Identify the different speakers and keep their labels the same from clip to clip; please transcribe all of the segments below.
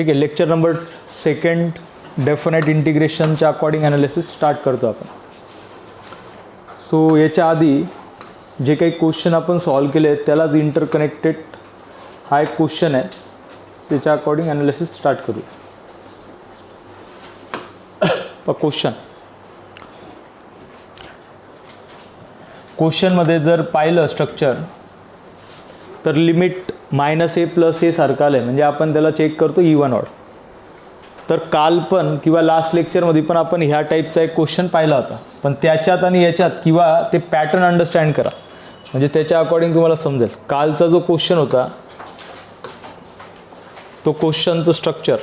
Speaker 1: ठीक आहे. Lecture number 2 definite इंटिग्रेशनच्या अकॉर्डिंग ॲनालिसिस स्टार्ट करतो आपण. सो याच्या आधी जे काही क्वेश्चन आपण सॉल्व केले त्यालाच इंटरकनेक्टेड हा एक क्वेश्चन आहे, त्याच्या अकॉर्डिंग ॲनालिसिस स्टार्ट करू. क्वेश्चनमध्ये जर पाहिलं स्ट्रक्चर तर लिमिट -a + a सारखं आलं आहे, म्हणजे आपण त्याला चेक करतो इवन ऑड. तर काल पण किंवा लास्ट लेक्चरमध्ये पण आपण ह्या टाईपचा एक क्वेश्चन पाहिला होता, पण त्याच्यात आणि याच्यात किंवा ते पॅटर्न अंडरस्टँड करा म्हणजे त्याच्या अकॉर्डिंग तुम्हाला समजेल. कालचा जो क्वेश्चन होता तो क्वेश्चनचं स्ट्रक्चर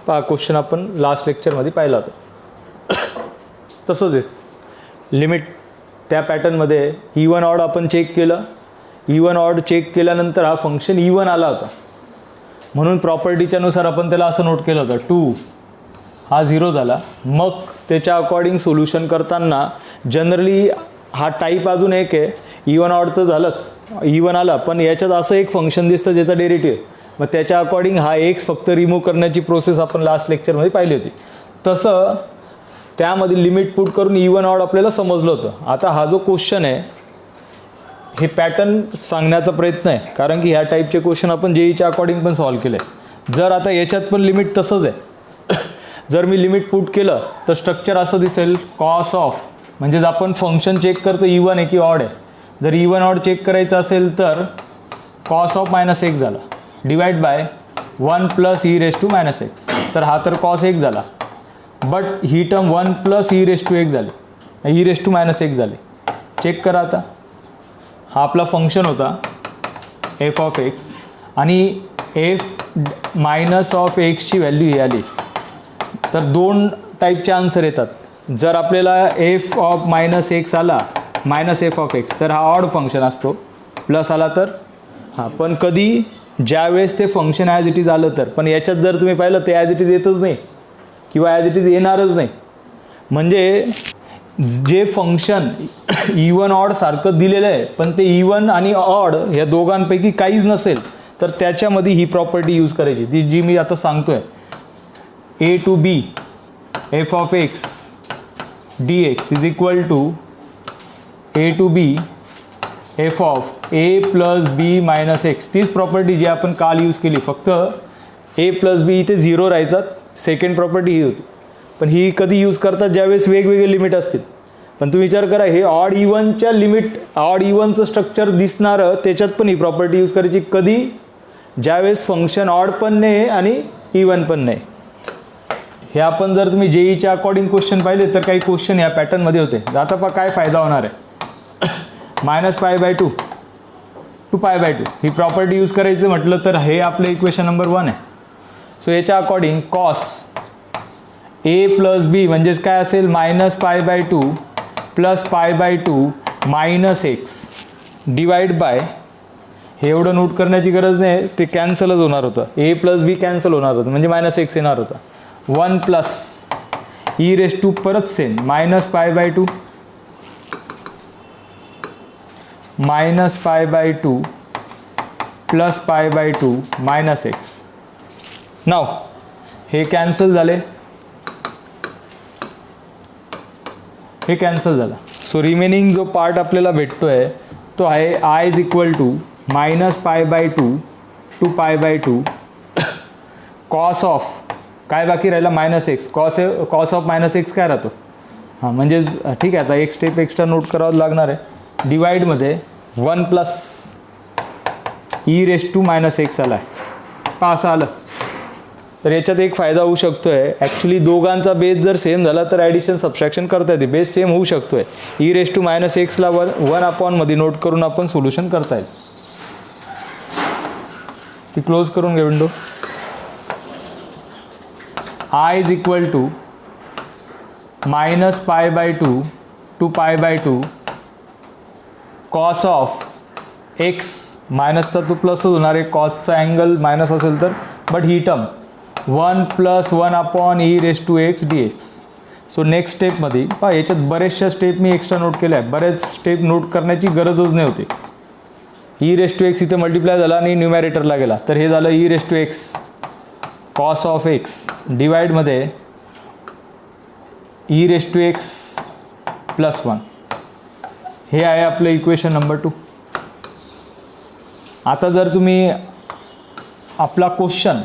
Speaker 1: पहा, क्वेश्चन आपण लास्ट लेक्चरमध्ये पाहिला होता. तसंच आहे लिमिट त्या पॅटर्नमध्ये इवन ऑड आपण चेक केलं. इवन ऑड चेक केल्यानंतर हा फंक्शन इवन आला होता, म्हणून प्रॉपर्टीच्या नुसार आपण त्याला असं नोट केलं होतं 2 हा 0 झाला. मग त्याच्या अकॉर्डिंग सोल्युशन करताना जनरली हा टाईप अजून एक आहे, इवन ऑड तर झालंच, इवन आला, पण याच्यात असं एक फंक्शन दिसतं ज्याचा डेरिव्हेटिव्ह, मग त्याच्या अकॉर्डिंग हा एक्स फक्त रिमूव्ह करण्याची प्रोसेस आपण लास्ट लेक्चरमध्ये पाहिली होती. तसं त्यामध्ये लिमिट पुट करून इवन ऑड आपल्याला समजलं होतं. आता हा जो क्वेश्चन आहे हे पॅटर्न सांगण्याचा प्रयत्न आहे, कारण की ह्या टाईपचे क्वेश्चन आपण जेईच्या अकॉर्डिंग पण सॉल्व केले. जर आता याच्यात पण लिमिट तसंच आहे, जर मी लिमिट पुट केलं तर स्ट्रक्चर असं दिसेल कॉस ऑफ, म्हणजेच आपण फंक्शन चेक करतो इवन आहे की ऑड आहे. जर इवन ऑड चेक करायचं असेल तर कॉस ऑफ -x झाला डिवाइड बाय 1 + e⁻⁻x. तर हा तर कॉस 1 झाला, बट ही टर्म 1 + e⁻⁻x झाली, e⁻⁻x झाली. चेक करा आता. हा आपला फंक्शन होता f(x) आणि f-(x) ची व्हॅल्यू ही आली. तर दोन टाईपचे आन्सर येतात. जर आपल्याला f(-x) आला -f(x) तर हा ऑड फंक्शन असतो, प्लस आला तर हां, पण कधी ज्यावेळेस ते फंक्शन ॲज इट इज आलं तर. पण याच्यात जर तुम्ही पाहिलं ते ॲज इट इज येतच नाही किंवा ॲज इट इज येणारच नाही. म्हणजे जे फंक्शन इवन ऑड सारखं दिलेलं आहे पण ते इवन आणि ऑड ह्या दोघांपैकी काहीच नसेल तर त्याच्यामध्ये ही प्रॉपर्टी यूज करायची, ती जी मी आता सांगतोय. a to b f(x) dx is equal to a to b f(a + b - x). तीच प्रॉपर्टी जी आपण काल यूज केली, फक्त a + b इथे 0 राहायचा. सेकंड प्रॉपर्टी ही होती, पण ही कधी यूज करतात ज्यावेळेस वेगवेगळे लिमिट असतील. पण तुम्ही विचार करा, हे ऑड इवनच्या लिमिट, ऑड इवनचं स्ट्रक्चर दिसणारं त्याच्यात पण ही प्रॉपर्टी यूज करायची. कधी? ज्यावेळेस फंक्शन ऑड पण नाही आणि इवन पण नाही. हे आपण जर तुम्ही जेईच्या अकॉर्डिंग क्वेश्चन पाहिले तर काही क्वेश्चन या पॅटर्नमध्ये होते. आता पहा काय फायदा होणार आहे. -π/2 to π/2 ही प्रॉपर्टी यूज करायचं म्हटलं तर हे आपलं इक्वेशन नंबर 1 आहे. सो याच्या अकॉर्डिंग कॉस a + b म्हणजेच काय असेल -π/2 + π/2 - x डिवाइड बाय, हे एवढं नोट करण्याची गरज नाही, ते कॅन्सलच होणार होतं. a + b कॅन्सल होणार होतं म्हणजे -x येणार होता. 1 + e⁻, परत सेम -π/2 -π/2 + π/2 - x. नाव हे कॅन्सल झाले, हे कॅन्सल झाला. सो रिमेनिंग जो पार्ट आपल्याला भेटतो आहे तो आहे i is equal to -π/2 to π/2 cos of, काय बाकी राहिला -x. कॉस ऑफ -x काय राहतो, हां म्हणजेच ठीक आहे. आता एक स्टेप एक्स्ट्रा नोट करावं लागणार आहे. डिवाइडमध्ये 1 + e⁻⁻x आला आहे, असं आलं. तर याच्यात एक फायदा होऊ शकतो आहे. ॲक्च्युली दोघांचा बेस जर सेम झाला तर ॲडिशन सबस्ट्रॅक्शन करता येते, बेस सेम होऊ शकतो आहे. e⁻⁻x ला 1 मध्ये नोट करून आपण सोल्युशन करता येईल. ती क्लोज करून घे window. i is equal to -π/2 to π/2 cos of x, मायनसचा तो प्लसच होणार आहे, कॉसचा अँगल मायनस असेल तर, बट ही term 1 + 1/e⁻⁻x dx. So next स्टेपमध्ये पहा, याच्यात बरेचशा स्टेप मी एक्स्ट्रा नोट केल्या आहे. बरेच स्टेप नोट करण्याची गरजच नाही होती. ई रेस टू एक्स इथे मल्टिप्लाय झाला आणि न्यूमॅरेटरला गेला, तर हे झालं e raise to x cos of x डिवाइडमध्ये e raise to x plus 1. हे आहे आपलं इक्वेशन नंबर 2. आता जर तुम्ही आपला क्वेश्चन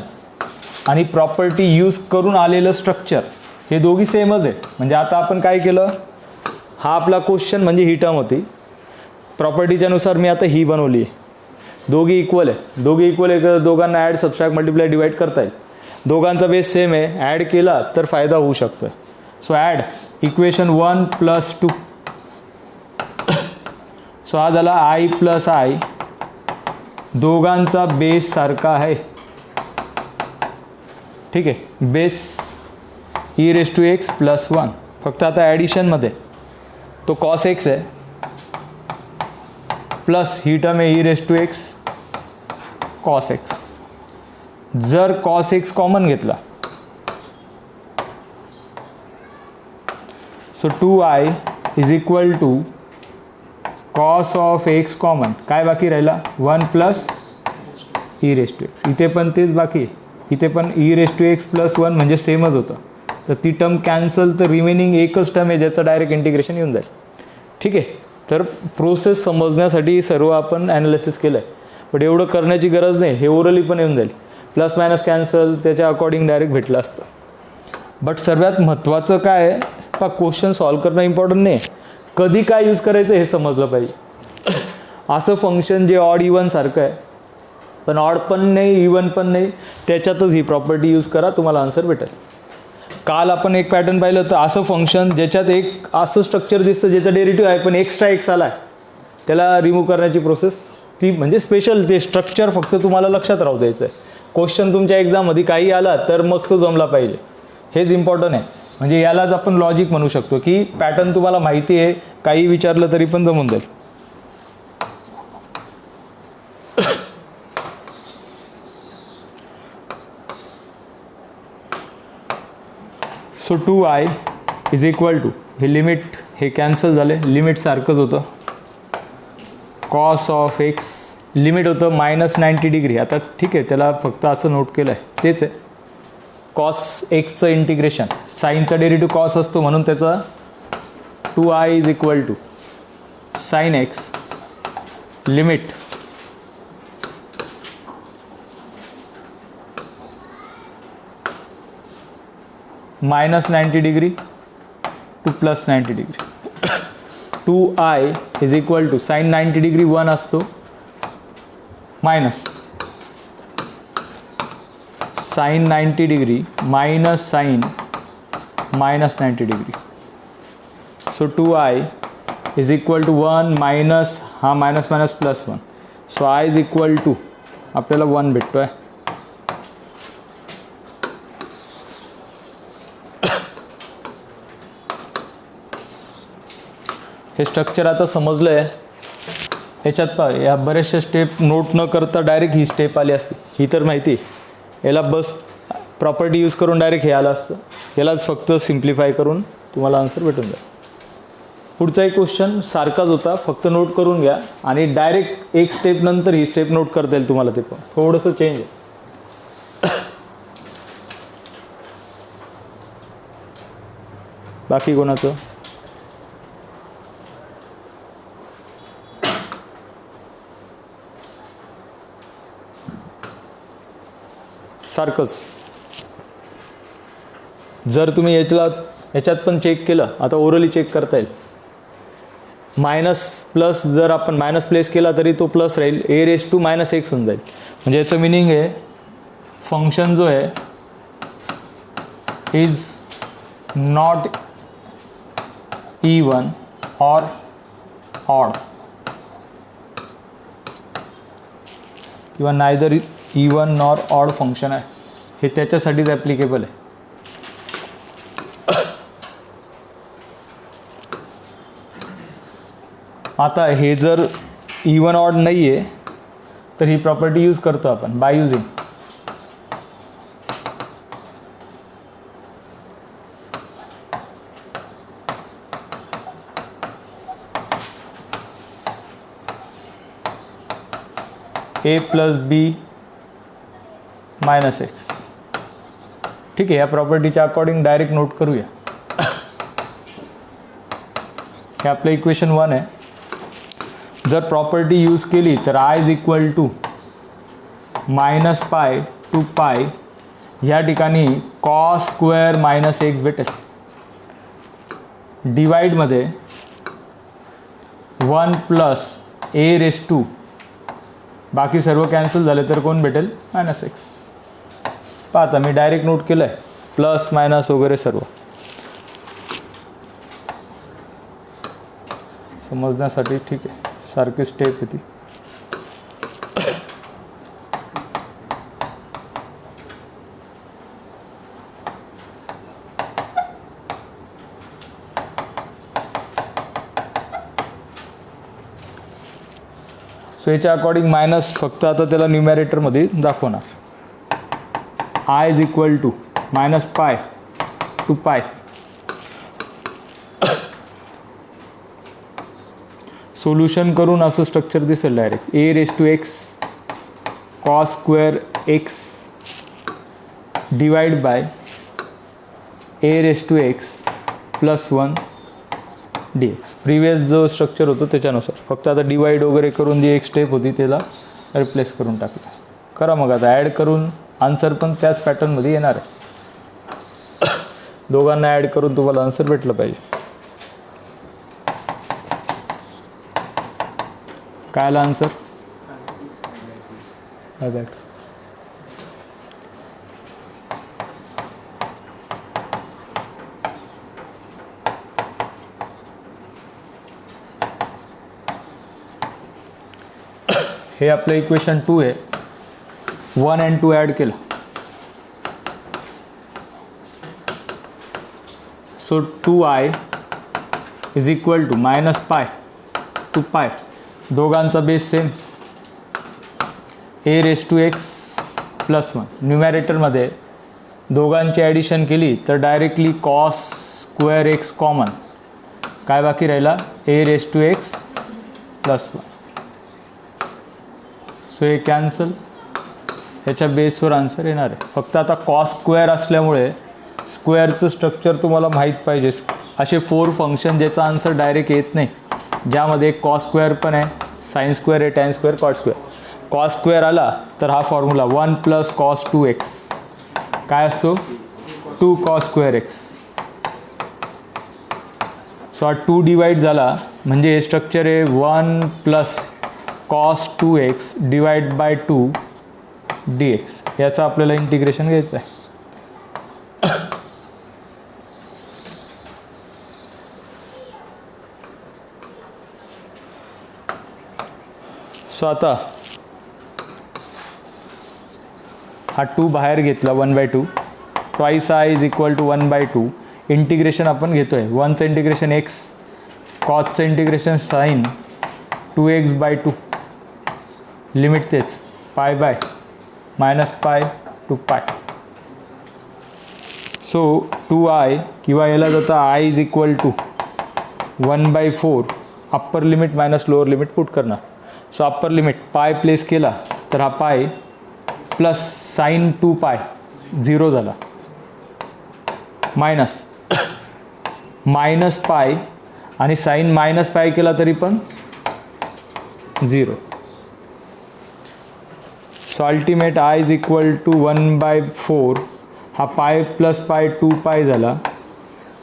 Speaker 1: आणि प्रॉपर्टी यूज करून आलेलं स्ट्रक्चर हे दोघी सेमच आहे, म्हणजे आता आपण काय केलं, हा आपला क्वेश्चन म्हणजे ही टर्म होती, प्रॉपर्टीच्या नुसार मी आता ही बनवली आहे. दोघी इक्वल आहे, दोघी इक्वल आहे, दोघांना ॲड सबस्ट्रॅक्ट मल्टिप्लाय डिवाइड करता येईल, दोघांचा बेस सेम आहे, ॲड केला तर फायदा होऊ शकतो. So add equation 1 + 2. सो हा झाला आय प्लस आय, दोघांचा बेस सारखा आहे. ठीक आहे, base e raise to x plus 1. फक्त आता ॲडिशनमध्ये तो कॉस एक्स आहे प्लस ही टर्म आहे e raise to x cos x. जर कॉस एक्स कॉमन घेतला so 2i is equal to cos of x common, काय बाकी राहिला 1 plus e raise to x. इथे पण तेच बाकी आहे, इथे पण e raise to x plus 1 म्हणजे सेमच होतं, तर ती टर्म कॅन्सल, तर रिमेनिंग एकच टर्म आहे ज्याचं डायरेक्ट इंटिग्रेशन येऊन जाईल. ठीक आहे, तर प्रोसेस समजण्यासाठी सर्व आपण ॲनालिसिस केलं आहे, बट एवढं करण्याची गरज नाही, हे ओरली पण येऊन जाईल, प्लस मायनस कॅन्सल त्याच्या अकॉर्डिंग डायरेक्ट भेटलं असतं. बट सर्वात महत्त्वाचं काय आहे, का क्वेश्चन सॉल्व करणं इम्पॉर्टंट नाही, कधी काय यूज करायचं हे समजलं पाहिजे. असं फंक्शन जे ऑड इवन सारखं आहे, पण ऑड पण नाही इवन पण नाही, त्याच्यातच ही प्रॉपर्टी यूज करा, तुम्हाला आन्सर भेटेल. काल आपण एक पॅटर्न पाहिलं तर असं फंक्शन ज्याच्यात एक असं स्ट्रक्चर दिसतं ज्याचा डेरिव्हेटिव्ह आहे पण एक्स्ट्रा एक्स आला आहे, त्याला रिमूव्ह करण्याची प्रोसेस ती म्हणजे स्पेशल, ते स्ट्रक्चर फक्त तुम्हाला लक्षात राहू द्यायचं आहे. क्वेश्चन तुमच्या एक्झाममध्ये काही आला तर मग तो जमला पाहिजे, हेच इम्पॉर्टंट आहे. म्हणजे यालाच आपण लॉजिक म्हणू शकतो की पॅटर्न तुम्हाला माहिती आहे, काही विचारलं तरी पण जमून जाईल. So 2i is equal to, हे लिमिट हे कॅन्सल झाले, लिमिट सारखंच होतं, कॉस ऑफ एक्स लिमिट होतं -90 डिग्री. आता ठीक आहे, त्याला फक्त असं नोट केलं आहे, तेच आहे कॉस एक्सचं इंटिग्रेशन, साईनचा डेरिव्हेटिव्ह कॉस असतो म्हणून त्याचा 2i is equal to sine x limit -90 degree to +90 degree. 2i is equal to sine 90 degree 1 असतो minus sine 90 degree minus sine -90 degree. So 2i is equal to 1 minus हा minus minus +1. So i is equal to आपल्याला 1 भेटतो आहे. हे structure आता समजलं आहे. याच्यात पहा, या बऱ्याचशा स्टेप नोट न करता डायरेक्ट ही स्टेप आली असती, ही तर माहिती, याला बस प्रॉपर्टी यूज करून डायरेक्ट हे आलं असतं, यालाच फक्त सिम्प्लिफाय करून तुम्हाला आन्सर भेटून जाईल. पुढचा एक क्वेश्चन सारखाच होता, फक्त नोट करून घ्या आणि डायरेक्ट एक स्टेप नंतर ही स्टेप नोट करता येईल तुम्हाला, ते पण थोडंसं चेंज आहे. बाकी कोणाचं सारखंच, जर तुम्ही याच्यात पण चेक केलं, आता ओरली चेक करता येईल, मायनस प्लस जर आपण मायनस प्लेस केला तरी तो प्लस राहील, a रेस टू -x होऊन जाईल. म्हणजे याचं मिनिंग आहे फंक्शन जो आहे इज नॉट इवन और ऑड किंवा neither even nor odd function आहे, हे त्याच्यासाठीच ॲप्लिकेबल आहे. आता हे जर इवन ऑड नाही आहे तर ही प्रॉपर्टी यूज करतो आपण by using a plus b minus x. ठीक आहे, या प्रॉपर्टीच्या अकॉर्डिंग डायरेक्ट नोट करूया. हे आपलं इक्वेशन 1 आहे. जर प्रॉपर्टी यूज केली तर I is equal to minus pi to pi, ह्या ठिकाणी कॉस स्क्वेअर मायनस एक्स भेटेल. डिवाइडमध्ये 1 प्लस ए रेस टू, बाकी सर्व कॅन्सल झाले तर कोण भेटेल? Minus x. पाहता मी डायरेक्ट नोट केलं आहे, प्लस मायनस वगैरे सर्व. समजण्यासाठी ठीक आहे, सारखी स्टेप होती. सो याच्या अकॉर्डिंग मायनस फक्त आता त्याला न्यूमॅरेटरमध्ये दाखवणार. I is equal to minus pi to pi. Solution करून असं स्ट्रक्चर दिसेल direct. A raise to x cos square x divide by a raise to x plus 1 d x. Previous जो स्ट्रक्चर होतं त्याच्यानुसार, फक्त आता डिवाइड वगैरे करून जी एक स्टेप होती त्याला रिप्लेस करून टाकलं. करा मग आता ॲड करून आन्सर पण त्याच पॅटर्नमध्ये येणार आहे. दोघांना ॲड करून तुम्हाला आन्सर भेटलं पाहिजे. काय आला आन्सर? हे आपलं इक्वेशन 2 आहे. 1 and 2 ॲड केलं. So 2i is equal to minus pi to pi. दोघांचा base same, e raise to x plus 1. न्यूमॅरेटरमध्ये दोघांची ॲडिशन केली तर directly cos square x common. काय बाकी राहिला? E raise to x plus 1. So हे कॅन्सल, ह्याच्या बेसवर आन्सर येणार आहे. फक्त आता कॉस स्क्वेअर असल्यामुळे स्क्वेअरचं स्ट्रक्चर तुम्हाला माहीत पाहिजे. असे 4 फंक्शन ज्याचा आन्सर डायरेक्ट येत नाही, ज्यामध्ये कॉस स्क्वेअर पण आहे, साइन स्क्वेअर आहे, tan square, cot square. Cos square आला तर हा फॉर्म्युला 1 प्लस कॉस 2x काय असतो? 2 कॉस स्क्वेअर एक्स. सो हा 2 डिवाइड झाला म्हणजे हे स्ट्रक्चर आहे 1 plus cos 2x divide by 2 dx. याचं आपल्याला इंटिग्रेशन घ्यायचं आहे. सो आता हा 2 बाहेर घेतला 1/2. Twice I is equal to 1/2. Integration आपण घेतो आहे. 1चं इंटिग्रेशन एक्स, कॉसचं इंटिग्रेशन साईन 2x/2. लिमिट तेच pi by minus pi to pi. So 2i किंवा याला जातं I is equal to 1/4. Upper limit minus lower limit put करणार. So upper limit pi place केला तर हा पाय प्लस साईन 2 पाय 0 झाला, मायनस मायनस पाय आणि साईन मायनस पाय केला तरी पण 0. So ultimate I is equal to 1/4. हा पाय प्लस पाय 2 पाय झाला.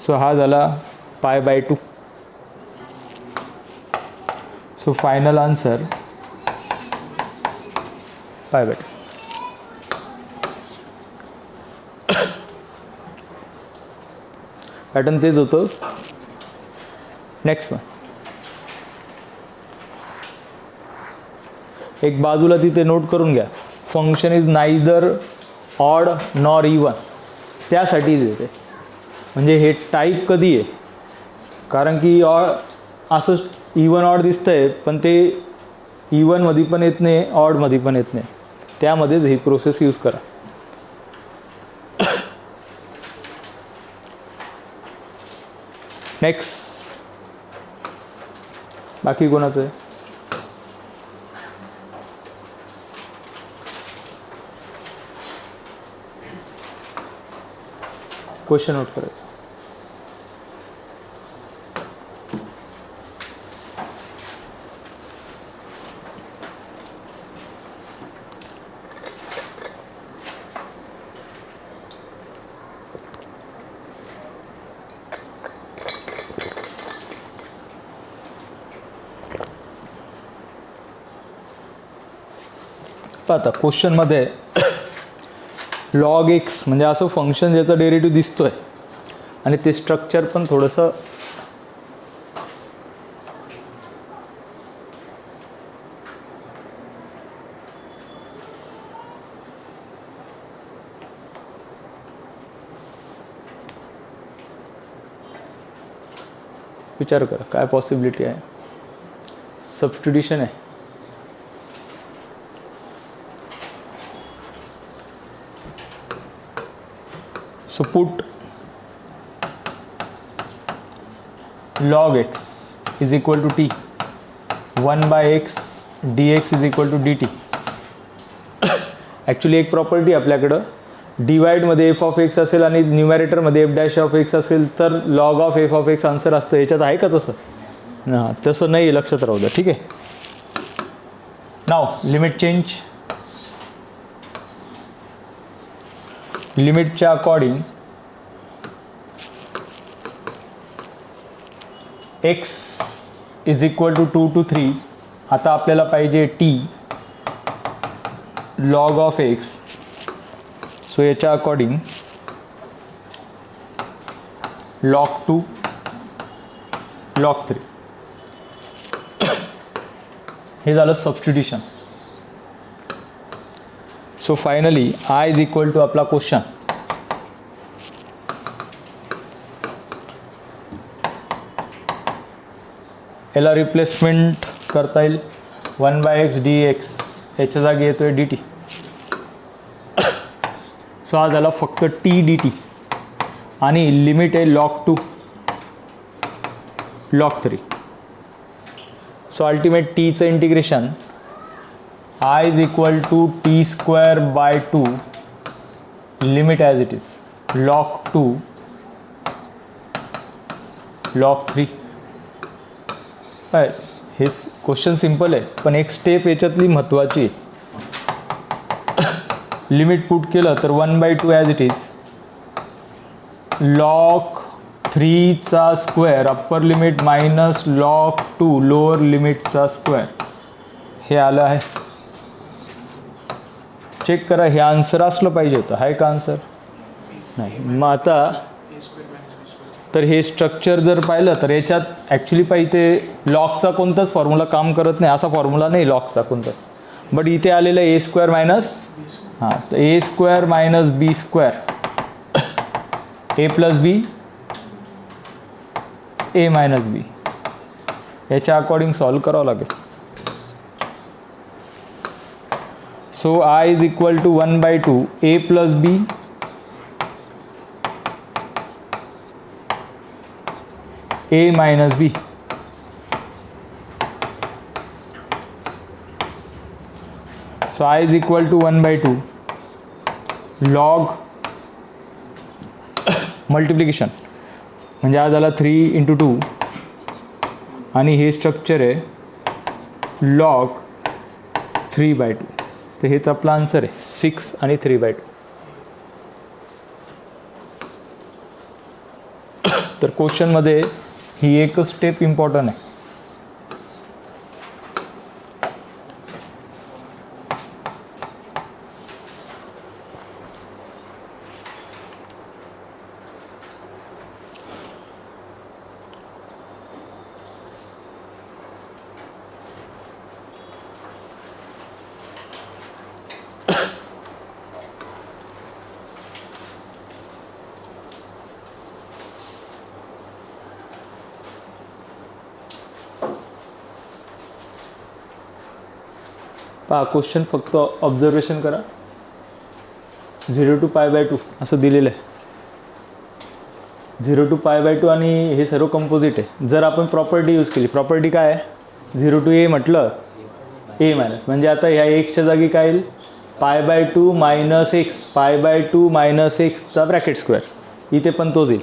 Speaker 1: सो हा झाला π/2. So final answer π/2. पॅटर्न तेच होतं. नेक्स्ट वन, एक बाजूला तिथे नोट करून घ्या, function is neither odd nor even. त्यासाठी देते म्हणजे हे टाईप कधी आहे, कारण की असं इवन ऑड दिसतंय पण ते इवनमध्ये पण येत नाही, ऑडमध्ये पण येत नाही. त्यामध्येच ही प्रोसेस यूज करा. नेक्स्ट, बाकी कोणाचं आहे? क्वेश्चन नोट करायचं. आता क्वेश्चनमध्ये लॉग एक्स म्हणजे असं फंक्शन ज्याचं डेरिव्हेटिव्ह दिसतोय आणि ते स्ट्रक्चर पण थोडंसं विचार करा काय पॉसिबिलिटी आहे. सबस्टिट्यूशन आहे. So put log x is equal to t 1 by x dx is equal to dt. Actually एक प्रॉपर्टी आपल्याकडं डिवाइडमध्ये एफ ऑफ एक्स असेल आणि न्यूमॅरेटरमध्ये एफ डॅश ऑफ एक्स असेल तर log of F of x answer असतं. याच्यात आहे का तसं? हां तसं नाही, लक्षात राहू द्या. ठीक आहे. नाव लिमिट चेंज. लिमिटच्या according x is equal to 2 to 3. आता आपल्याला पाहिजे t log of x. So याच्या अकॉर्डिंग लॉग 2 लॉग 3. हे झालं substitution. So finally I is equal to आपला क्वेश्चन याला रिप्लेसमेंट करता येईल 1 by x dx याच्या जागी येतोय dt. सो हा झाला फक्त t dt आणि लिमिट आहे log 2 log 3. सो अल्टिमेट टीचं integration I is equal to t square by 2 limit as it is log 2 log 3. हे क्वेश्चन सिंपल आहे पण एक स्टेप याच्यातली महत्त्वाची आहे. लिमिट पुट केलं तर 1/2 ॲज इट इज log 3चा square upper limit minus log 2 lower लिमिटचा स्क्वेअर हे आलं आहे. चेक करा हे आन्सर असलं पाहिजे होतं. आहे का आन्सर? नाही. मग आता तर हे स्ट्रक्चर जर पाहिलं तर याच्यात ॲक्च्युली पाहिजे लॉगचा कोणताच फॉर्म्युला काम करत नाही. असा फॉर्म्युला नाही लॉगचा कोणताच. बट इथे आलेलं आहे a² मायनस तर a² minus b² a plus B a minus B याच्या अकॉर्डिंग सॉल्व करावं लागेल. So I is equal to 1/2 a plus b a minus b. So I is equal to 1/2 log multiplication म्हणजे हा झाला 3 × 2 आणि हे structure आहे log 3/2. तर हेच आपला आन्सर आहे 6 आणि 3/2. तर क्वेश्चनमध्ये ही एकच स्टेप इम्पॉर्टंट आहे. पहा क्वेश्चन फक्त ऑब्झर्वेशन करा. 0 to π/2 असं दिलेलं आहे. 0 to π/2 आणि हे सर्व कंपोजिट आहे. जर आपण प्रॉपर्टी यूज केली, प्रॉपर्टी काय आहे 0 to a म्हटलं a मायनस म्हणजे आता ह्या एक्सच्या जागी काय येईल π/2 - x π/2 - x चा ब्रॅकेट स्क्वेअर इथे पण तोच येईल.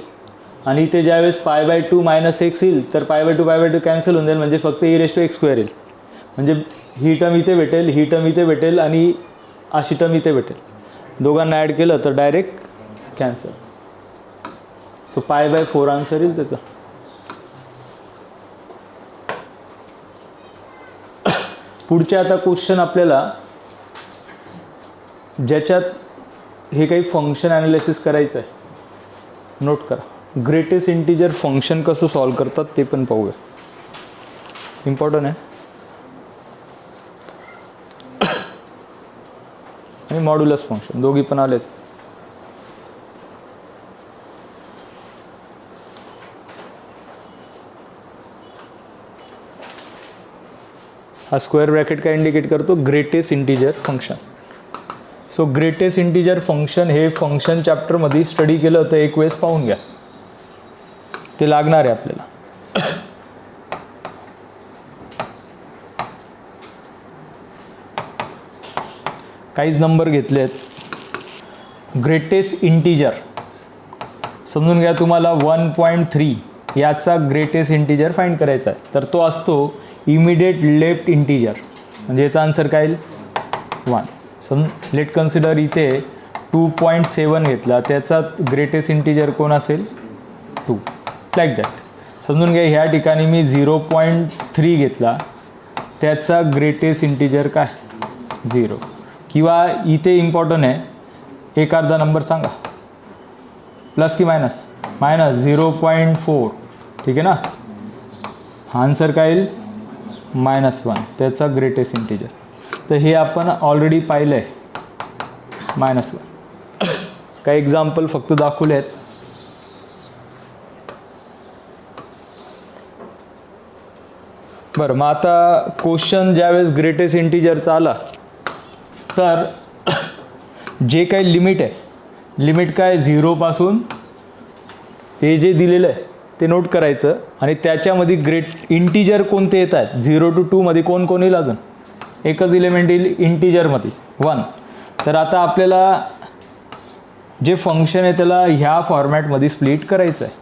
Speaker 1: आणि इथे ज्यावेळेस π/2 - x येईल तर π/2 कॅन्सल होऊन जाईल, म्हणजे फक्त e⁻x² येईल. म्हणजे ही टर्म इथे भेटेल, ही टर्म इथे भेटेल आणि अशी टर्म इथे भेटेल. दोघांना ॲड केलं तर डायरेक्ट कॅन्सल. सो π/4 आन्सर येईल त्याचं. पुढचे आता क्वेश्चन आपल्याला ज्याच्यात हे काही फंक्शन ॲनालिसिस करायचं आहे, नोट करा. ग्रेटेस्ट इंटिजर फंक्शन कसं सॉल्व करतात ते पण पाहूया, इम्पॉर्टंट आहे. आणि मॉड्युलस फंक्शन दोघी पण आलेत. हा स्क्वेअर ब्रॅकेट काय इंडिकेट करतो? Greatest integer function. So greatest integer function हे फंक्शन चॅप्टरमध्ये स्टडी केलं होतं, एक वेळेस पाहून घ्या, ते लागणार आहे आपल्याला. काहीच नंबर घेतले आहेत. ग्रेटेस्ट इंटिजर समजून घ्या, तुम्हाला 1.3 याचा ग्रेटेस्ट इंटिजर फाइंड करायचा आहे. तर तो असतो इमिडिएट लेफ्ट इंटिजर, म्हणजे याचा आन्सर काय येईल? 1. लेट कन्सिडर इथे 2.7 घेतला, त्याचा ग्रेटेस्ट इंटिजर कोण असेल? 2. Like that. समजून घ्या ह्या ठिकाणी मी 0.3 घेतला, त्याचा ग्रेटेस्ट इंटिजर काय? 0. किंवा इथे इम्पॉर्टंट आहे, एक अर्धा नंबर सांगा, प्लस की मायनस? मायनस 0.4. ठीक आहे ना. आन्सर काय येईल? -1. त्याचा ग्रेटेस्ट इंटिजर. तर हे आपण ऑलरेडी पाहिलं आहे, -1. काही एक्झाम्पल फक्त दाखवले आहेत. बरं, मग आता क्वेश्चन ज्यावेळेस ग्रेटेस्ट इंटिजरचा आला तर जे काही लिमिट आहे, लिमिट काय 0 पासून ते जे दिलेलं आहे ते नोट करायचं. आणि त्याच्यामध्ये ग्रेट इंटिजर कोणते येत आहेत? 0 to 2 मध्ये कोण कोण येईल? अजून एकच इलेमेंट येईल इंटिजरमध्ये, 1. तर आता आपल्याला जे फंक्शन आहे त्याला ह्या फॉर्मॅटमध्ये स्प्लिट करायचं आहे.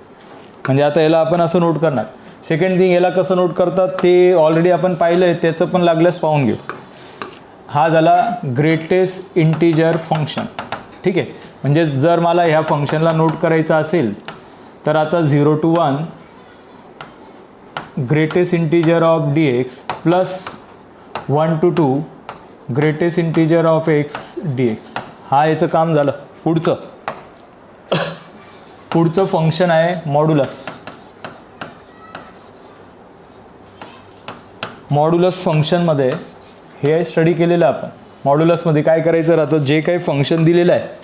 Speaker 1: म्हणजे आता याला आपण असं नोट करणार. सेकंड थिंग, याला कसं नोट करतात ते ऑलरेडी आपण पाहिलं आहे, त्याचं पण लागल्यास पाहून घेऊ. हा झाला ग्रेटेस्ट इंटिजर फंक्शन. ठीक आहे. म्हणजे जर मला ह्या फंक्शनला नोट करायचं असेल तर आता 0 to 1 greatest integer of dx plus 1 to 2 greatest integer of x dx. हा याचं काम झालं. पुढचं फंक्शन आहे मॉड्युलस. मॉड्युलस फंक्शनमध्ये हे स्टडी केलेलं आपण. मॉड्युलसमध्ये काय करायचं राहतं? जे काही फंक्शन दिलेलं आहे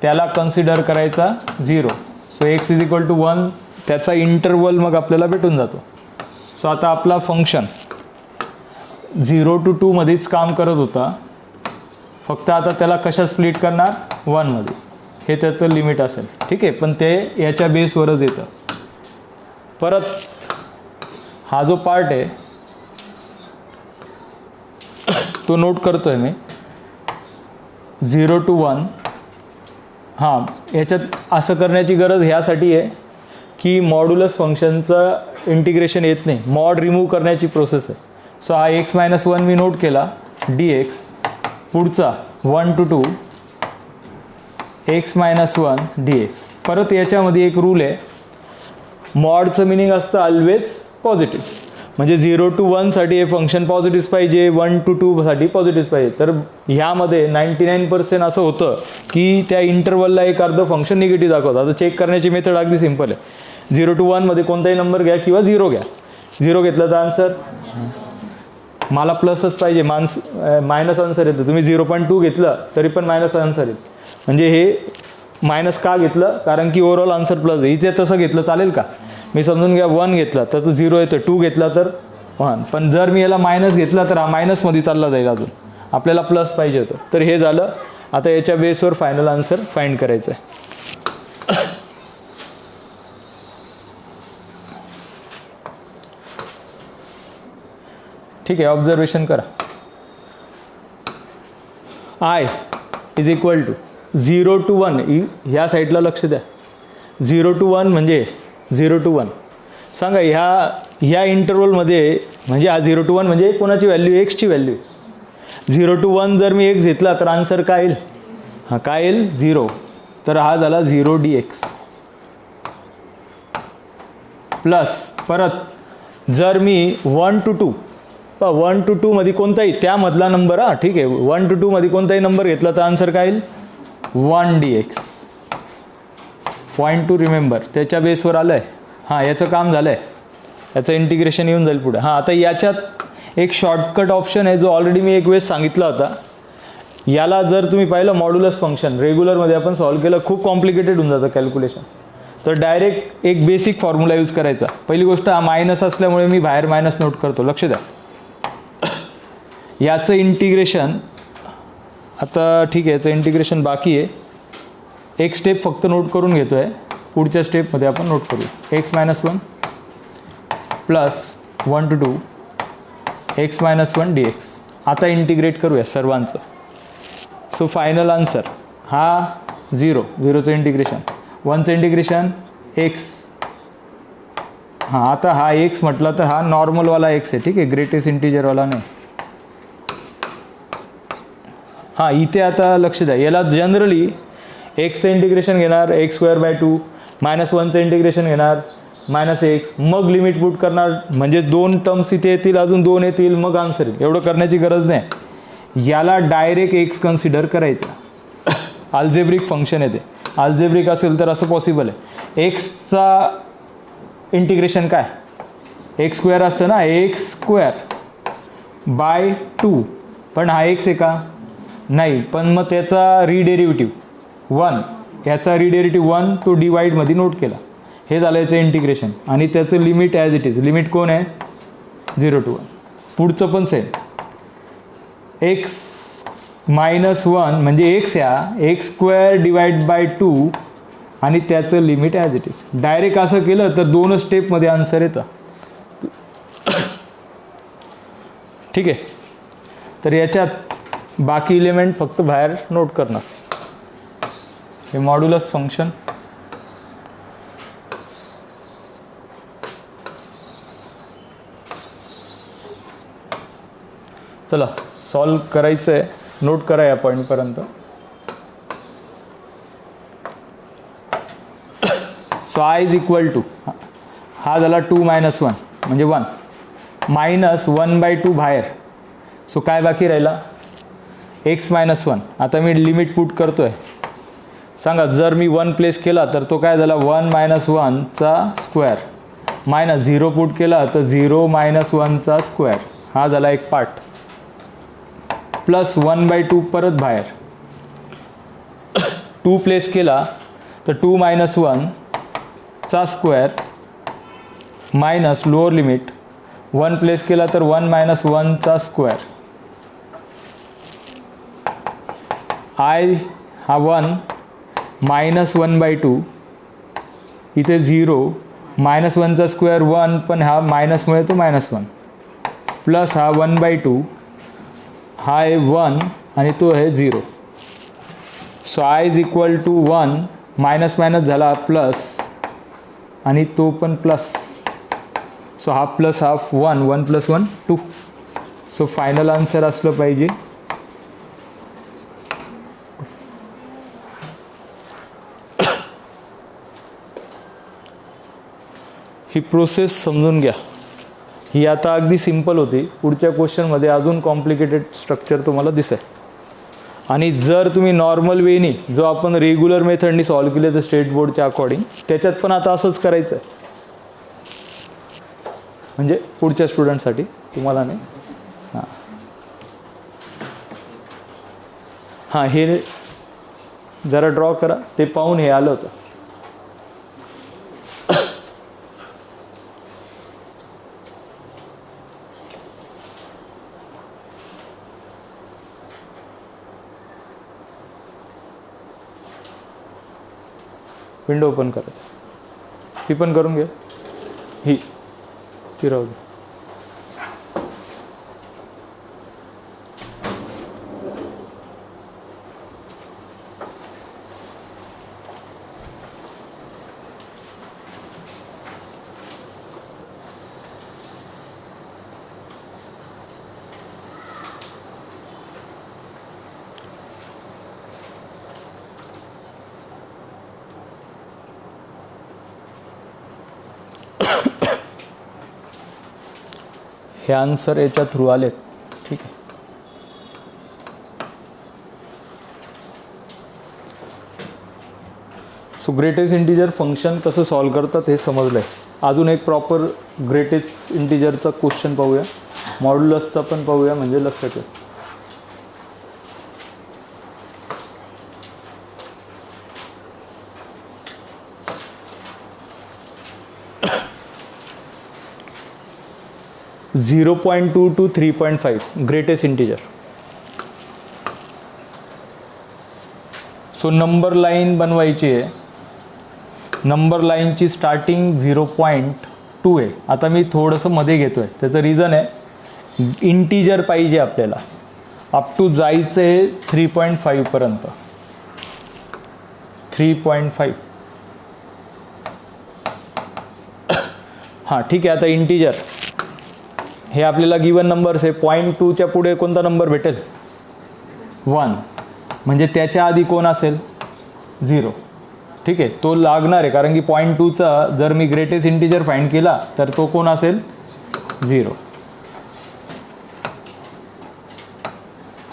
Speaker 1: त्याला कन्सिडर करायचा 0. सो x = 1, त्याचा इंटरवल मग आपल्याला भेटून जातो. सो आता आपला फंक्शन 0 to 2 मध्येच काम करत होता, फक्त आता त्याला कशा स्प्लिट करणार? 1 मध्ये. हे त्याचं लिमिट असेल. ठीक आहे. पण ते याच्या बेसवरच येतं. परत हा जो पार्ट आहे तो नोट करतोय मी. 0 to 1. हां, याच्यात असं करण्याची गरज ह्यासाठी आहे की मॉड्युलस फंक्शनचं इंटिग्रेशन येत नाही, मॉड रिमूव्ह करण्याची प्रोसेस आहे. सो हा x - 1 मी नोट केला dx. पुढचा 1 to 2 x - 1 dx. परत याच्यामध्ये एक रूल आहे, मॉडचं मिनिंग असतं ऑलवेज पॉझिटिव्ह. म्हणजे 0 to 1 साठी हे फंक्शन पॉझिटिव्ह पाहिजे, 1 to 2 साठी पॉझिटिव्ह पाहिजे. तर ह्यामध्ये 99% असं होतं की त्या इंटरवलला एक अर्ध फंक्शन निगेटिव्ह दाखवतं. आता चेक करण्याची मेथड अगदी सिंपल आहे. 0 to 1 मध्ये कोणताही नंबर घ्या किंवा 0 घ्या. 0 घेतला तर आन्सर मला प्लसच पाहिजे, मायनस आन्सर येतं. तुम्ही 0.2 घेतलं तरी पण मायनस आन्सर येईल. म्हणजे हे मायनस का घेतलं? कारण की ओव्हरऑल आन्सर प्लस आहे. इथे तसं घेतलं चालेल का? मी समजून घ्या 1 घेतला तर तो 0 येतो, 2 घेतला तर 1. पण जर मी याला मायनस घेतला तर हा मायनसमध्ये चालला जाईल. अजून आपल्याला प्लस पाहिजे होतं. तर हे झालं. आता याच्या बेसवर फायनल आन्सर फाइंड करायचं आहे. ठीक आहे. ऑब्झर्वेशन करा. I = 0 to 1 ह्या साईडला लक्ष द्या. 0 to 1 म्हणजे 0 to 1. सांगा ह्या इंटरवलमध्ये म्हणजे हा 0 to 1 म्हणजे कोणाची व्हॅल्यू, एक्सची व्हॅल्यू. 0 to 1 जर मी एक्स घेतला तर आन्सर काय येईल, हां काय येईल 0. तर हा झाला 0 dx. प्लस परत जर मी 1 to 2 1 to 2 मध्ये कोणताही त्यामधला नंबर, हां ठीक आहे, 1 to 2 मध्ये कोणताही नंबर घेतला तर आन्सर काय येईल 1 dx. पॉईंट टू रिमेंबर, त्याच्या बेसवर आलं आहे. हां याचं काम झालं आहे, याचं इंटिग्रेशन येऊन जाईल पुढे. हां आता याच्यात एक शॉर्टकट ऑप्शन आहे जो ऑलरेडी मी एक वेळेस सांगितला होता. याला जर तुम्ही पाहिलं मॉड्युलस फंक्शन रेग्युलरमध्ये आपण सॉल्व्ह केलं, खूप कॉम्प्लिकेटेड होऊन जातं कॅल्क्युलेशन. तर डायरेक्ट एक बेसिक फॉर्म्युला यूज करायचा. पहिली गोष्ट हा मायनस असल्यामुळे मी बाहेर मायनस नोट करतो, लक्ष द्या. याचं इंटिग्रेशन आता ठीक आहे, याचं इंटिग्रेशन बाकी आहे. एक स्टेप फक्त नोट करून घेतो आहे, पुढच्या स्टेपमध्ये आपण नोट करू. x - 1 plus 1 to 2 x - 1 dx. आता इंटिग्रेट करूया सर्वांचं. सो फायनल आन्सर हा 0, 0चं इंटिग्रेशन, 1चं इंटिग्रेशन x. हां आता हा x म्हटला तर हा नॉर्मलवाला x आहे, ठीक आहे, ग्रेटेस्ट इंटिजरवाला नाही. हां इथे आता लक्ष द्या, याला जनरली एक्सचं इंटिग्रेशन घेणार x²/2 -1चं इंटिग्रेशन घेणार -x, मग लिमिट पुट करणार, म्हणजे 2 टर्म्स इथे येतील, अजून 2 येतील, मग आन्सर येईल. एवढं करण्याची गरज नाही. याला डायरेक्ट x कन्सिडर करायचं. अल्जेब्रिक फंक्शन येते, अल्जेब्रिक असेल तर असं पॉसिबल आहे. एक्सचा इंटिग्रेशन काय, x² असतं ना, x²/2, पण हा x आहे का, नाही, पण मग त्याचा रिडेरिव्हेटिव्ह 1, याचा रिडेरिव्हेटिव्ह 1 तो डिवाइडमध्ये नोट केला. हे झालं याचं इंटिग्रेशन, आणि त्याचं limit as it is, limit कोण आहे 0 to 1. पुढचं पण सेम, x - 1 म्हणजे x या x²/2 आणि त्याचं limit as it is. Direct असं केलं तर 2 स्टेपमध्ये आन्सर येतं, ठीक आहे. तर याच्यात बाकी इलेमेंट फक्त बाहेर नोट करणार. हे मॉड्युलस फंक्शन, चला सॉल्व करायचं आहे, नोट करा या पॉईंटपर्यंत. सो i = हा झाला 2 - 1 म्हणजे 1 -1/2 बाहेर. सो काय बाकी राहिला x - 1. आता मी लिमिट पुट करतो आहे. सांगा जर मी 1 प्लेस केला तर तो काय झाला 1 - 1चा स्क्वेअर, -0 पुट केला तर 0 - 1चा स्क्वेअर. हा झाला एक पार्ट, प्लस 1/2 परत बाहेर. 2 प्लेस केला तर 2 - 1चा square minus lower limit 1 place केला तर 1 - 1चा स्क्वेअर. i हा 1 -1/2, इथे 0 -1चा स्क्वेअर 1, पण हा मायनसमुळे तो -1, प्लस हा 1/2, हा आहे 1 आणि तो आहे 0. सो i = 1, मायनस झाला प्लस, आणि तो पण plus. So half plus half 1, 1 + 1 2. So final answer असलं पाहिजे ही प्रोसेस समजून घ्या. ही आता अगदी सिंपल होती, पुढच्या क्वेश्चनमध्ये अजून कॉम्प्लिकेटेड स्ट्रक्चर तुम्हाला दिसेल. आणि जर तुम्ही नॉर्मल वेनी जो आपण रेग्युलर मेथडनी सॉल्व्ह केले तर स्टेट बोर्डच्या अकॉर्डिंग, त्याच्यात पण आता असंच करायचं आहे, म्हणजे पुढच्या स्टुडंटसाठी, तुम्हाला नाही. हां हे जरा ड्रॉ करा, ते पाहून हे आलं होतं. विंडो ओपन करायचं, ती पण करून घ्या, ती राहू दे. हे आन्सर याच्या थ्रू आलेत. ठीक आहे. सो ग्रेटेस्ट इंटिजर फंक्शन कसं सॉल्व करतात हे समजलं आहे. अजून एक प्रॉपर ग्रेटेस्ट इंटिजरचा क्वेश्चन पाहूया, मॉड्युलसचा पण पाहूया, म्हणजे लक्षात ठेव. (0.2 to 3.5) greatest integer. So number line बनवायची आहे. नंबर लाईनची स्टार्टिंग 0.2 आहे. आता मी थोडंसं मध्ये घेतो आहे, त्याचं रिझन आहे इंटिजर पाहिजे आपल्याला. अप टू जायचं आहे 3.5 पर्यंत. 3.5. हां ठीक आहे. आता इंटिजर हे आपल्याला गिवन नंबर्स आहे. 0.2च्या पुढे कोणता नंबर भेटेल? 1. म्हणजे त्याच्या आधी कोण असेल? 0. ठीक आहे, तो लागणार आहे, कारण की 0.2चा जर मी ग्रेटेस्ट इंटिजर फाइंड केला तर तो कोण असेल? 0.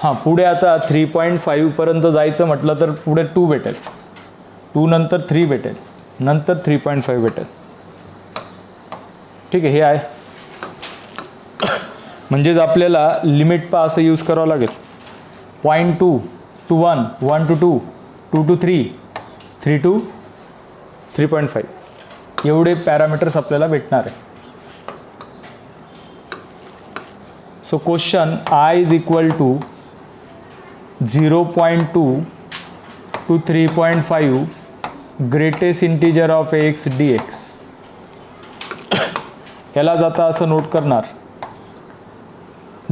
Speaker 1: हां पुढे आता 3.5 पर्यंत जायचं म्हटलं तर पुढे 2 भेटेल, 2 नंतर 3 भेटेल, नंतर 3.5 भेटेल. ठीक आहे, हे आहे. म्हणजेच आपल्याला लिमिट पा असं यूज करावं लागेल. 0.2 to 1, 1 to 2, 2 to 3, 3 to 3.5 एवढे पॅरामीटर्स आपल्याला भेटणार आहे. So question I is equal to 0.2 to 3.5 greatest integer of x d x. याला जाता असं नोट करणार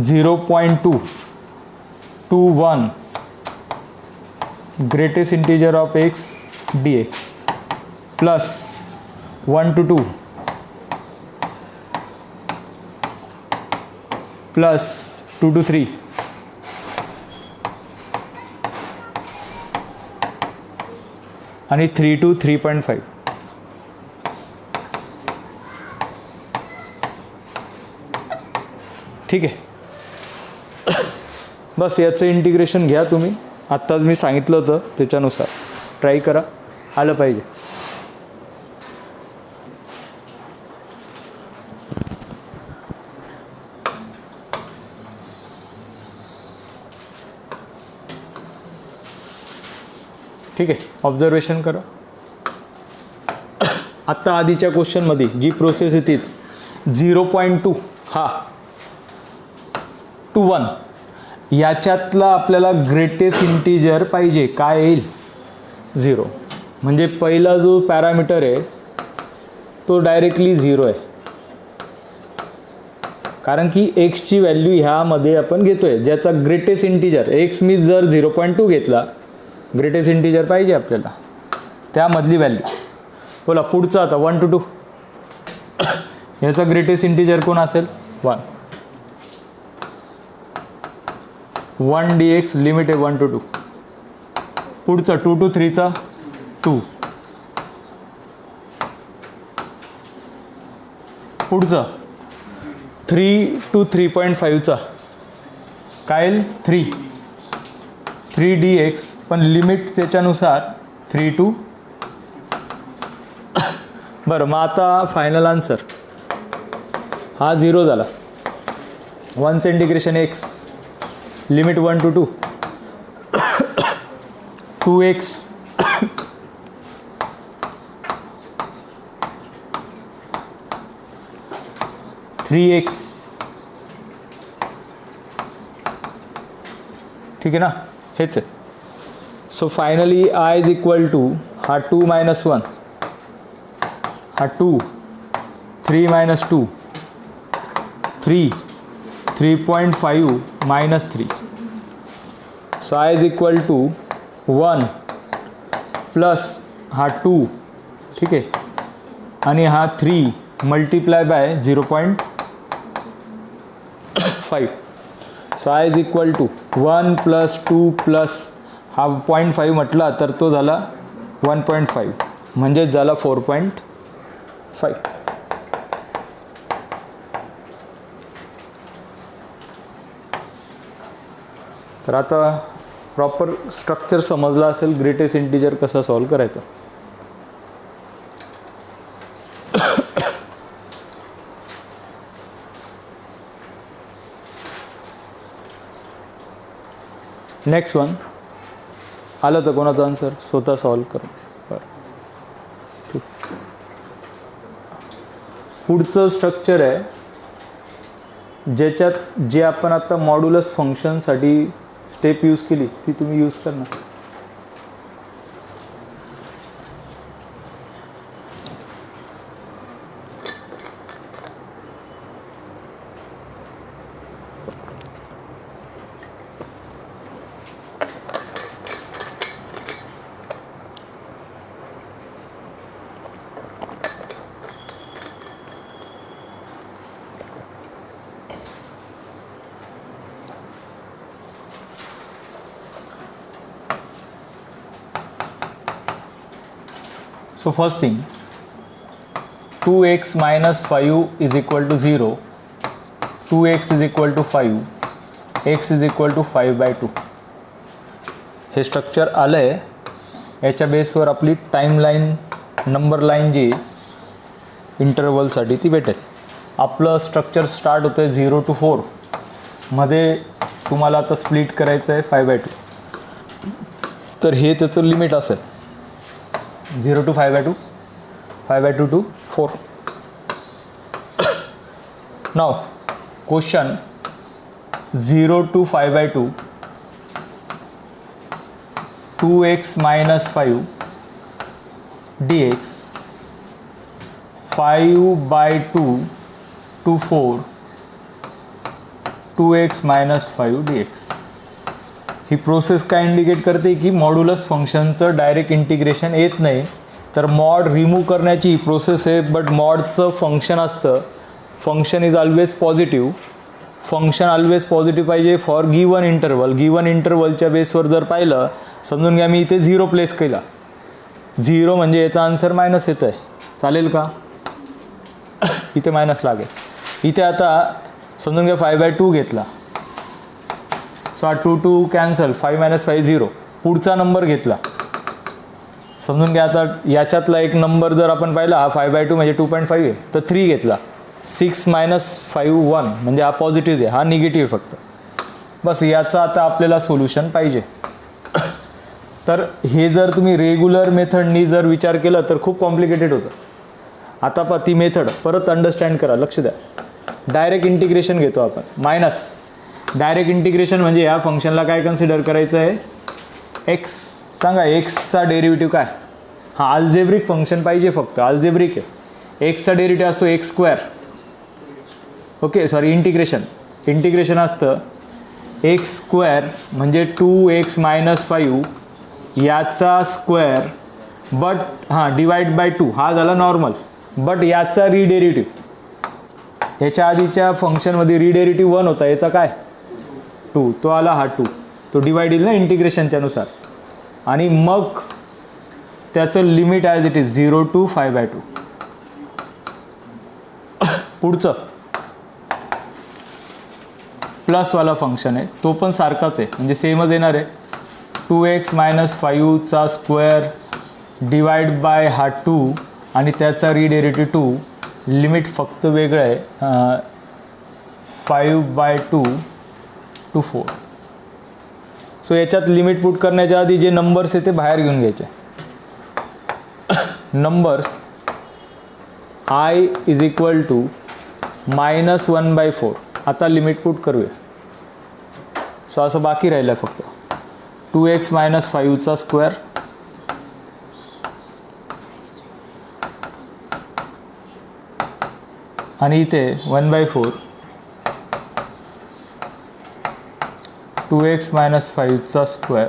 Speaker 1: 0.2 to 1 greatest integer of x d x plus 1 to 2 plus 2 to 3 आणि 3 to 3.5. ठीक आहे, बस याचं इंटिग्रेशन घ्या तुम्ही. आत्ताच मी सांगितलं होतं त्याच्यानुसार ट्राय करा, आलं पाहिजे. ठीक आहे, ऑब्झर्वेशन करा. आत्ता आधीच्या क्वेश्चनमध्ये जी प्रोसेस आहे तीच 0.2 हा टू 1 याच्यातला आपल्याला ग्रेटेस्ट इंटिजर पाहिजे. काय येईल? 0. म्हणजे पहिला जो पॅरामीटर आहे तो डायरेक्टली 0 आहे, कारण की एक्सची व्हॅल्यू ह्यामध्ये आपण घेतो आहे ज्याचा ग्रेटेस्ट इंटिजर. एक्स मी जर 0.2 घेतला, ग्रेटेस्ट इंटिजर पाहिजे आपल्याला, त्यामधली व्हॅल्यू. बोला पुढचा आता 1 to 2 ह्याचा ग्रेटेस्ट इंटिजर कोण असेल? 1. 1 dx लिमिट आहे 1 to 2. पुढचा 2 to 3चा 2. पुढचा 3 to 3.5चा काय येईल? 3 dx, पण लिमिट त्याच्यानुसार 3 to. बरं, मग आता फायनल आन्सर हा 0 झाला. 1 integration x limit 1 to 2 2x 3x. ठीक आहे ना, हेच आहे. So finally I is equal to हा 2 - 1 हा 2 3 - 2 3 3.5 - 3. So I is equal to 1 plus हा 2. ठीक आहे, आणि हा 3 multiply by 0.5. So I is equal to 1 + 2 plus हा 0.5 म्हटला तर तो झाला 1.5, म्हणजेच झाला 4.5. तर आता प्रॉपर स्ट्रक्चर समजला असेल ग्रेटेस्ट इंटिजर कसा सॉल्व करायचा. नेक्स्ट वन आलं तर कोणाचा आन्सर स्वतः सॉल्व करून. बरं ठीक. पुढचं स्ट्रक्चर आहे ज्याच्यात जे आपण आता मॉड्युलस फंक्शनसाठी स्टेप यूज केली ती तुम्ही यूज करणार. So first thing, 2x minus 5 is equal to 0, 2x is equal to 5, x is equal to 5 by 2. हे स्ट्रक्चर आलं आहे. याच्या बेसवर आपली टाईमलाईन नंबर लाईन जी इंटरवलसाठी ती भेटेल. आपलं स्ट्रक्चर स्टार्ट होतं आहे 0 to 4 मध्ये. तुम्हाला आता स्प्लिट करायचं आहे 5 by 2. तर हे त्याचं लिमिट असेल 0 to 5 by 2, 5 by 2 to 4. Now question 0 to 5 by 2, 2x minus 5 dx, 5 by 2 to 4, 2x minus 5 dx. He process काय इंडिकेट करते की मॉड्युलस फंक्शनचं डायरेक्ट इंटिग्रेशन येत नाही. तर मॉड रिमूव्ह करण्याची ही प्रोसेस आहे. बट मॉडचं फंक्शन असतं, function is always positive. Function always positive पाहिजे फॉर गिवन इंटरवल. गिवन इंटरवलच्या बेसवर जर पाहिलं, समजून घ्या मी इथे 0 प्लेस केला. 0 म्हणजे याचा आन्सर मायनस येतं आहे. चालेल का? इथे मायनस लागेल. इथे आता समजून घ्या 5 by 2 घेतला. सो हा 2 2 कॅन्सल, 5 minus 5 0. पुढचा नंबर घेतला. समजून घ्या आता याच्यातला एक नंबर जर आपण पाहिला, हा 5 by 2 म्हणजे 2.5 आहे, तर 3 घेतला. 6 minus 5 1 म्हणजे हा पॉझिटिव्ह आहे, हा निगेटिव्ह आहे फक्त. बस याचा आता आपल्याला सोल्युशन पाहिजे. तर हे जर तुम्ही रेग्युलर मेथडनी जर विचार केला तर खूप कॉम्प्लिकेटेड होतं. आता पहा ती मेथड परत अंडरस्टँड करा, लक्ष द्या. डायरेक्ट इंटिग्रेशन घेतो आपण. मायनस डायरेक्ट इंटिग्रेशन म्हणजे या फंक्शनला काय कन्सिडर करायचं आहे? एक्स. सांगा एक्सचा डेरिव्हेटिव्ह काय? हा अल्जेब्रिक फंक्शन पाहिजे, फक्त अल्जेब्रिक आहे. एक्सचा डेरिव्हेटिव्ह असतो x square. Okay sorry, integration असतं एक्स स्क्वेअर म्हणजे 2x minus 5 याचा स्क्वेअर. बट हां डिवाइड बाय 2 हा झाला नॉर्मल. बट याचा रिडेरिव्हेटिव्ह, याच्या आधीच्या फंक्शनमध्ये रिडेरिव्हेटिव्ह 1 होता, याचा काय 2, तो आला हा 2. तो डिवाइड येईल ना इंटिग्रेशनच्या नुसार. आणि मग त्याचं limit as it is 0 to 5 by 2. पुढचं प्लसवाला फंक्शन आहे, तो पण सारखाच आहे, म्हणजे सेमच येणार आहे. 2x minus 5 चा स्क्वेअर डिवाइड बाय हा 2 आणि त्याचा रिडेरिव्हेटिव्ह 2. लिमिट फक्त वेगळं आहे, 5 by 2 to 4. सो याच्यात लिमिट पुट करण्याच्या आधी जे नंबर्स आहे ते बाहेर घेऊन घ्यायचे. Numbers i is equal to -1/4. आता लिमिट पुट करूया. सो असं बाकी राहिलं फक्त 2x minus 5 चा स्क्वेअर आणि इथे 1/4 2x minus 5 चा square.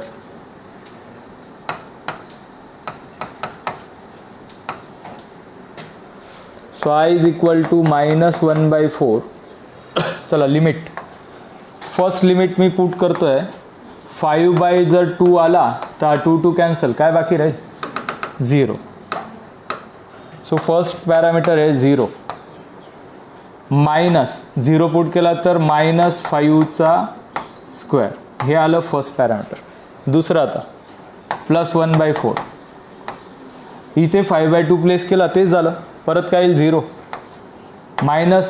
Speaker 1: So i is equal to -1/4. चला लिमिट, फर्स्ट लिमिट मी पुट करतो आहे. 5 बाय जर 2 आला तर 2 2 कॅन्सल, काय बाकी राहील 0. सो फर्स्ट पॅरामीटर आहे 0. मायनस 0 पुट केला तर -5 चा स्क्वेअर हे आलं फर्स्ट पॅरामीटर. दुसरं आता +1/4 इथे 5/2 प्लेस केला तेच झालं. परत काय येईल 0 मायनस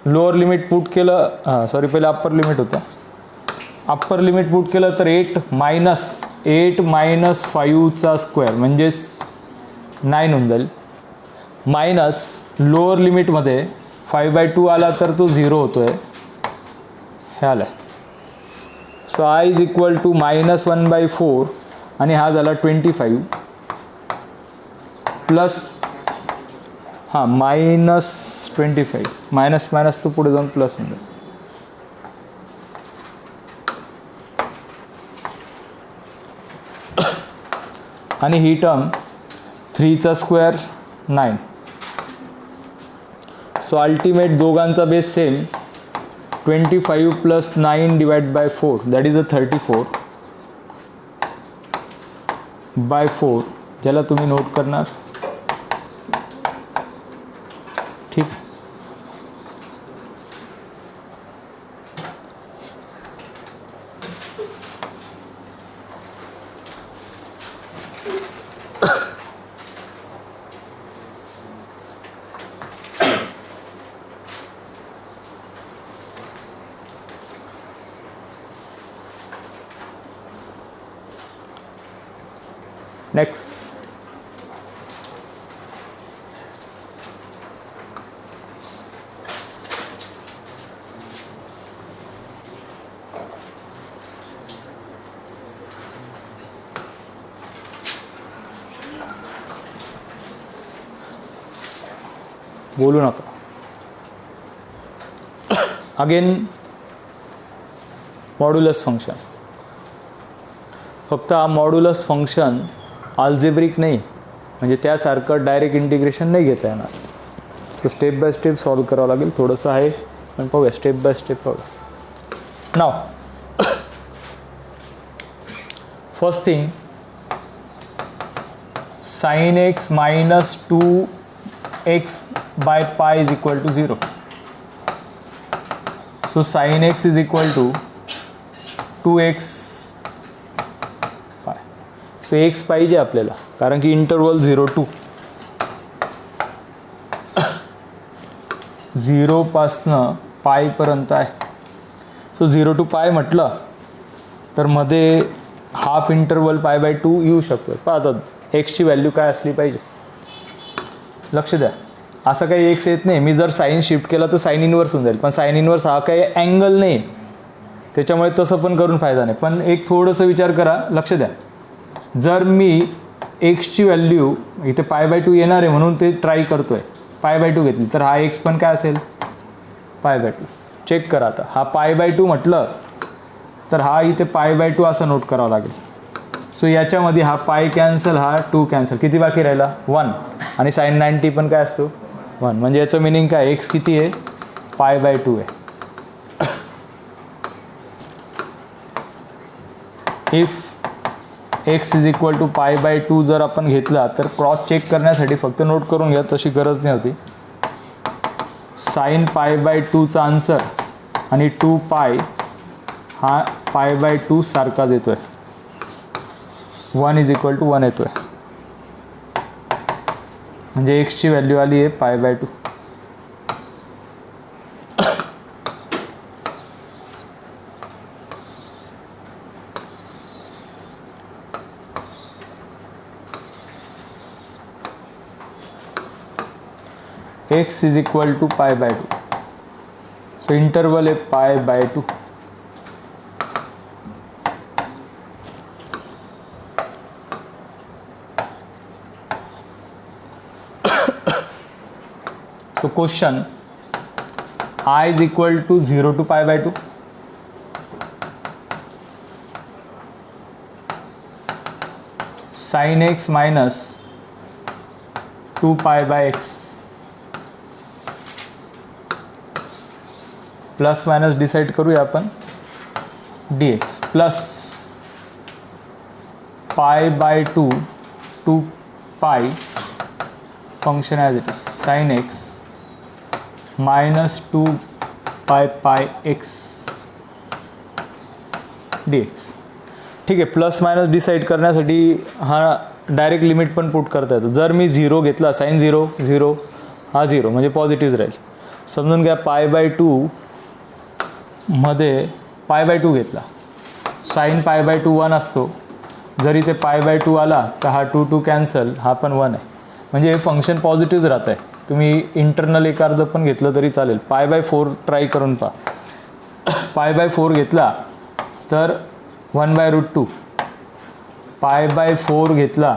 Speaker 1: लोअर लिमिट पुट केलं सॉरी पहिलं अप्पर लिमिट होतं. अप्पर लिमिट पुट केलं तर 8 मायनस 5चा स्क्वेअर म्हणजेच 9 होऊन जाईल. मायनस लोअर लिमिटमध्ये 5/2 आला तर तो 0 होतो आहे. हे आलं. So I is equal to -1/4 आणि हा झाला 25 प्लस -25 मायनस तो पुढे जाऊन प्लस होऊन जाईल. आणि ही टर्म 3चा स्क्वेअर 9. सो अल्टिमेट दोघांचा बेस सेम 25 + 9 / 4 दॅट इज 34/4 ज्याला तुम्ही नोट करणार. ठीक. नेक्स्ट बोलू नका. Again modulus function. फक्त हा मॉड्युलस फंक्शन अल्जेब्रिक नाही म्हणजे त्यासारखं डायरेक्ट इंटिग्रेशन नाही घेता येणार. So step by step solve करावं लागेल. थोडंसं आहे पण पाहूया स्टेप बाय स्टेप पाहूया. नाव first thing sin x - 2x/π is equal to 0. So sin x is equal to 2x. So x पाहिजे आपल्याला कारण की इंटरवल 0 to 0 पासनं पायपर्यंत आहे. सो 0 to π म्हटलं तर मध्ये हाफ इंटरवल π/2 येऊ शकतो. पाहतात एक्सची व्हॅल्यू काय असली पाहिजे. लक्ष द्या असं काही एक्स येत नाही. मी जर साईन शिफ्ट केला तर साईन इनवर्स होऊन जाईल पण साईन इनवर्स हा काही अँगल नाही त्याच्यामुळे तसं पण करून फायदा नाही. पण एक थोडंसं विचार करा. लक्ष द्या जर मी एक्सची व्हॅल्यू इथे π/2 येणार आहे म्हणून ते ट्राय करतो आहे π/2 घेतली तर हा एक्स पण काय असेल π/2. चेक करा आता हा π/2 म्हटलं तर हा इथे π/2 असं नोट करावं लागेल. सो याच्यामध्ये हा पाय कॅन्सल हा 2 कॅन्सल किती बाकी राहिला 1 आणि sin 90 पण काय असतो 1 म्हणजे याचं मिनिंग काय एक्स किती आहे π/2 आहे. If x is equal to π/2 जर आपण घेतला तर क्रॉस चेक करण्यासाठी फक्त नोट करून घ्या तशी गरज नाही होती. sin π/2चा आन्सर आणि 2π हा π/2 सारखाच येतोय 1 इज इक्वल टू 1 येतोय म्हणजे एक्सची व्हॅल्यू आली आहे π/2. x is equal to π/2. So interval है π/2. So question I is equal to 0 to π/2. sin x minus 2π/x plus minus decide करूया आपण dx plus π/2 2π function as it is sin x minus 2π/x dx. ठीक आहे, plus minus decide करण्यासाठी हा direct limit पण put करता येतं. जर मी 0 घेतला, साईन 0 0 हा 0 म्हणजे पॉझिटिव्ह राहील. समजून घ्या π/2 मध्ये π/2 घेतला, साईन π/2 1 असतो. जरी ते π/2 आला तर हा 2 2 कॅन्सल, हा पण 1 आहे. म्हणजे हे फंक्शन पॉझिटिव्ह राहत आहे. तुम्ही इंटरनल एखादं पण घेतलं तरी चालेल. π/4 ट्राय करून पहा. π/4 घेतला तर 1/√2, π/4 घेतला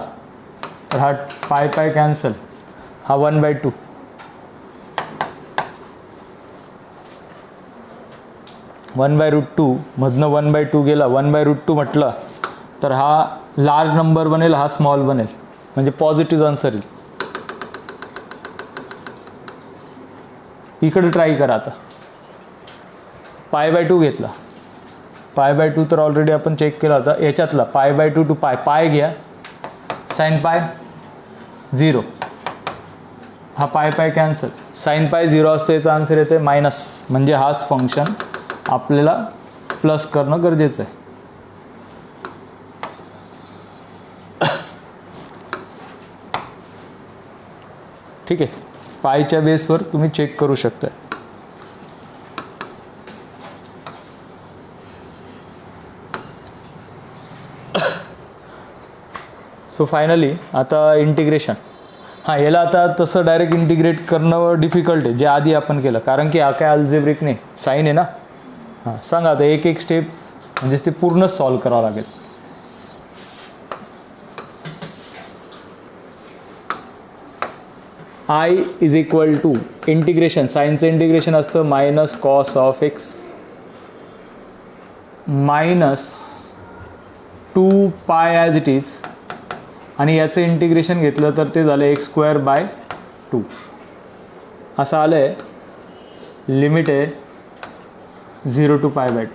Speaker 1: तर हा π कॅन्सल, हा 1/2. मधनं 1/2 गेला, 1/√2 म्हटलं तर हा लार्ज नंबर बनेल, हा स्मॉल बनेल, म्हणजे पॉझिटिव्ह आन्सर येईल. इकडे ट्राय करा आता. π/2 घेतला, π/2 तर ऑलरेडी आपण चेक केला होता. याच्यातला π/2 टू पाय घ्या, साईन पाय 0, हा पाय कॅन्सल, साईन पाय 0 असतो, याचा आन्सर येते मायनस. म्हणजे हाच फंक्शन आपल्याला प्लस करणं गरजेचं आहे. ठीक आहे, पायच्या बेसवर तुम्ही चेक करू शकता. सो फायनली आता इंटिग्रेशन. हां, याला आता तसं डायरेक्ट इंटिग्रेट करणं डिफिकल्ट आहे, जे आधी आपण केलं, कारण की हा काय अल्जेब्रिक नाही, साईन आहे ना. हां, सांगा आता एक एक स्टेप, म्हणजे ते पूर्णच सॉल्व करावं लागेल. I is equal to integration, साईनचं इंटिग्रेशन असतं minus cos of x minus 2 pi as it is, आणि याचं इंटिग्रेशन घेतलं तर ते झालं x²/2. असं आलं आहे. लिमिट आहे 0 to π/2.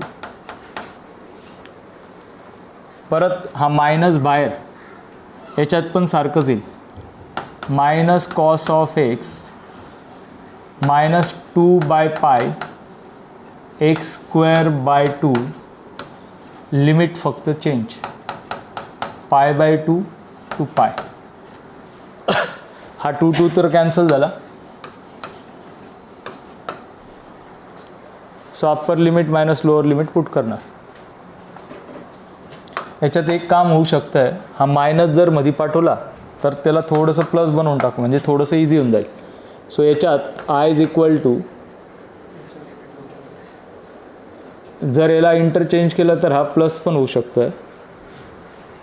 Speaker 1: परत हा मायनस बाहेर, याच्यात पण सारखंच येईल, minus cos of x minus 2/π x²/2, limit फक्त चेंज π/2 टू पाय. हा 2 2 तर कॅन्सल झाला. So upper limit minus lower limit put करणार. याच्यात एक काम होऊ शकतं आहे, हा मायनस जर मध्ये पाठवला तर त्याला थोडंसं प्लस बनवून टाकू, म्हणजे थोडंसं इझी होऊन जाईल. सो याच्यात I इज इक्वल टू, जर याला इंटरचेंज केलं तर हा प्लस पण होऊ शकतं आहे,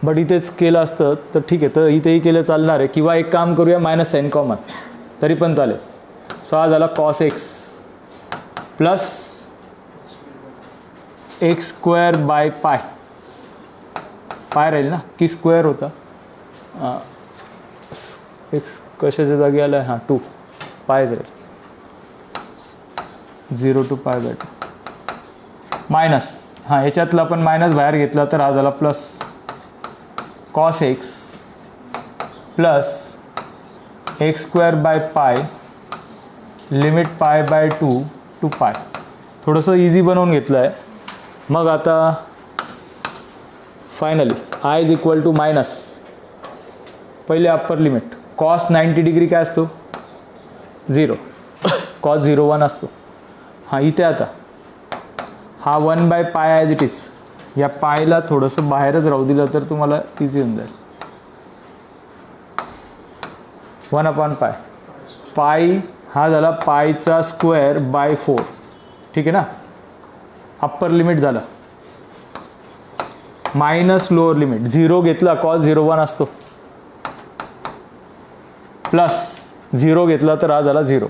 Speaker 1: बट इथेच केलं असतं तर ठीक आहे, तर इथेही केलं चालणार आहे. किंवा एक काम करूया, मायनस साईन कॉमन तरी पण चालेल. सो हा झाला कॉस एक्स प्लस x²/π, पाय राहील ना, की स्क्वेअर होता, एक्स कशाच्या जागी आला आहे, हां 2 पायच राहील, 0 to π/2 मायनस. हां, याच्यातला आपण मायनस बाहेर घेतला तर हा झाला plus cos x plus x²/π limit π/2 to pi. थोडंसं इझी बनवून घेतलं आहे. मग आता finally I is equal to minus, पहिले अप्पर लिमिट, कॉस 90 डिग्री काय असतो 0, कॉस 0 1 असतो. हां, इथे आता हा 1/π ॲज इट इज, या पायला थोडंसं बाहेरच राहू दिलं तर तुम्हाला इझी होऊन जाईल. 1/π, पाय हा झाला पायचा स्क्वेअर/4. ठीक आहे ना. अप्पर लिमिट झालं, मायनस लोअर लिमिट, 0 घेतला कॉस 0 1 असतो, प्लस 0 घेतला तर हा झाला 0.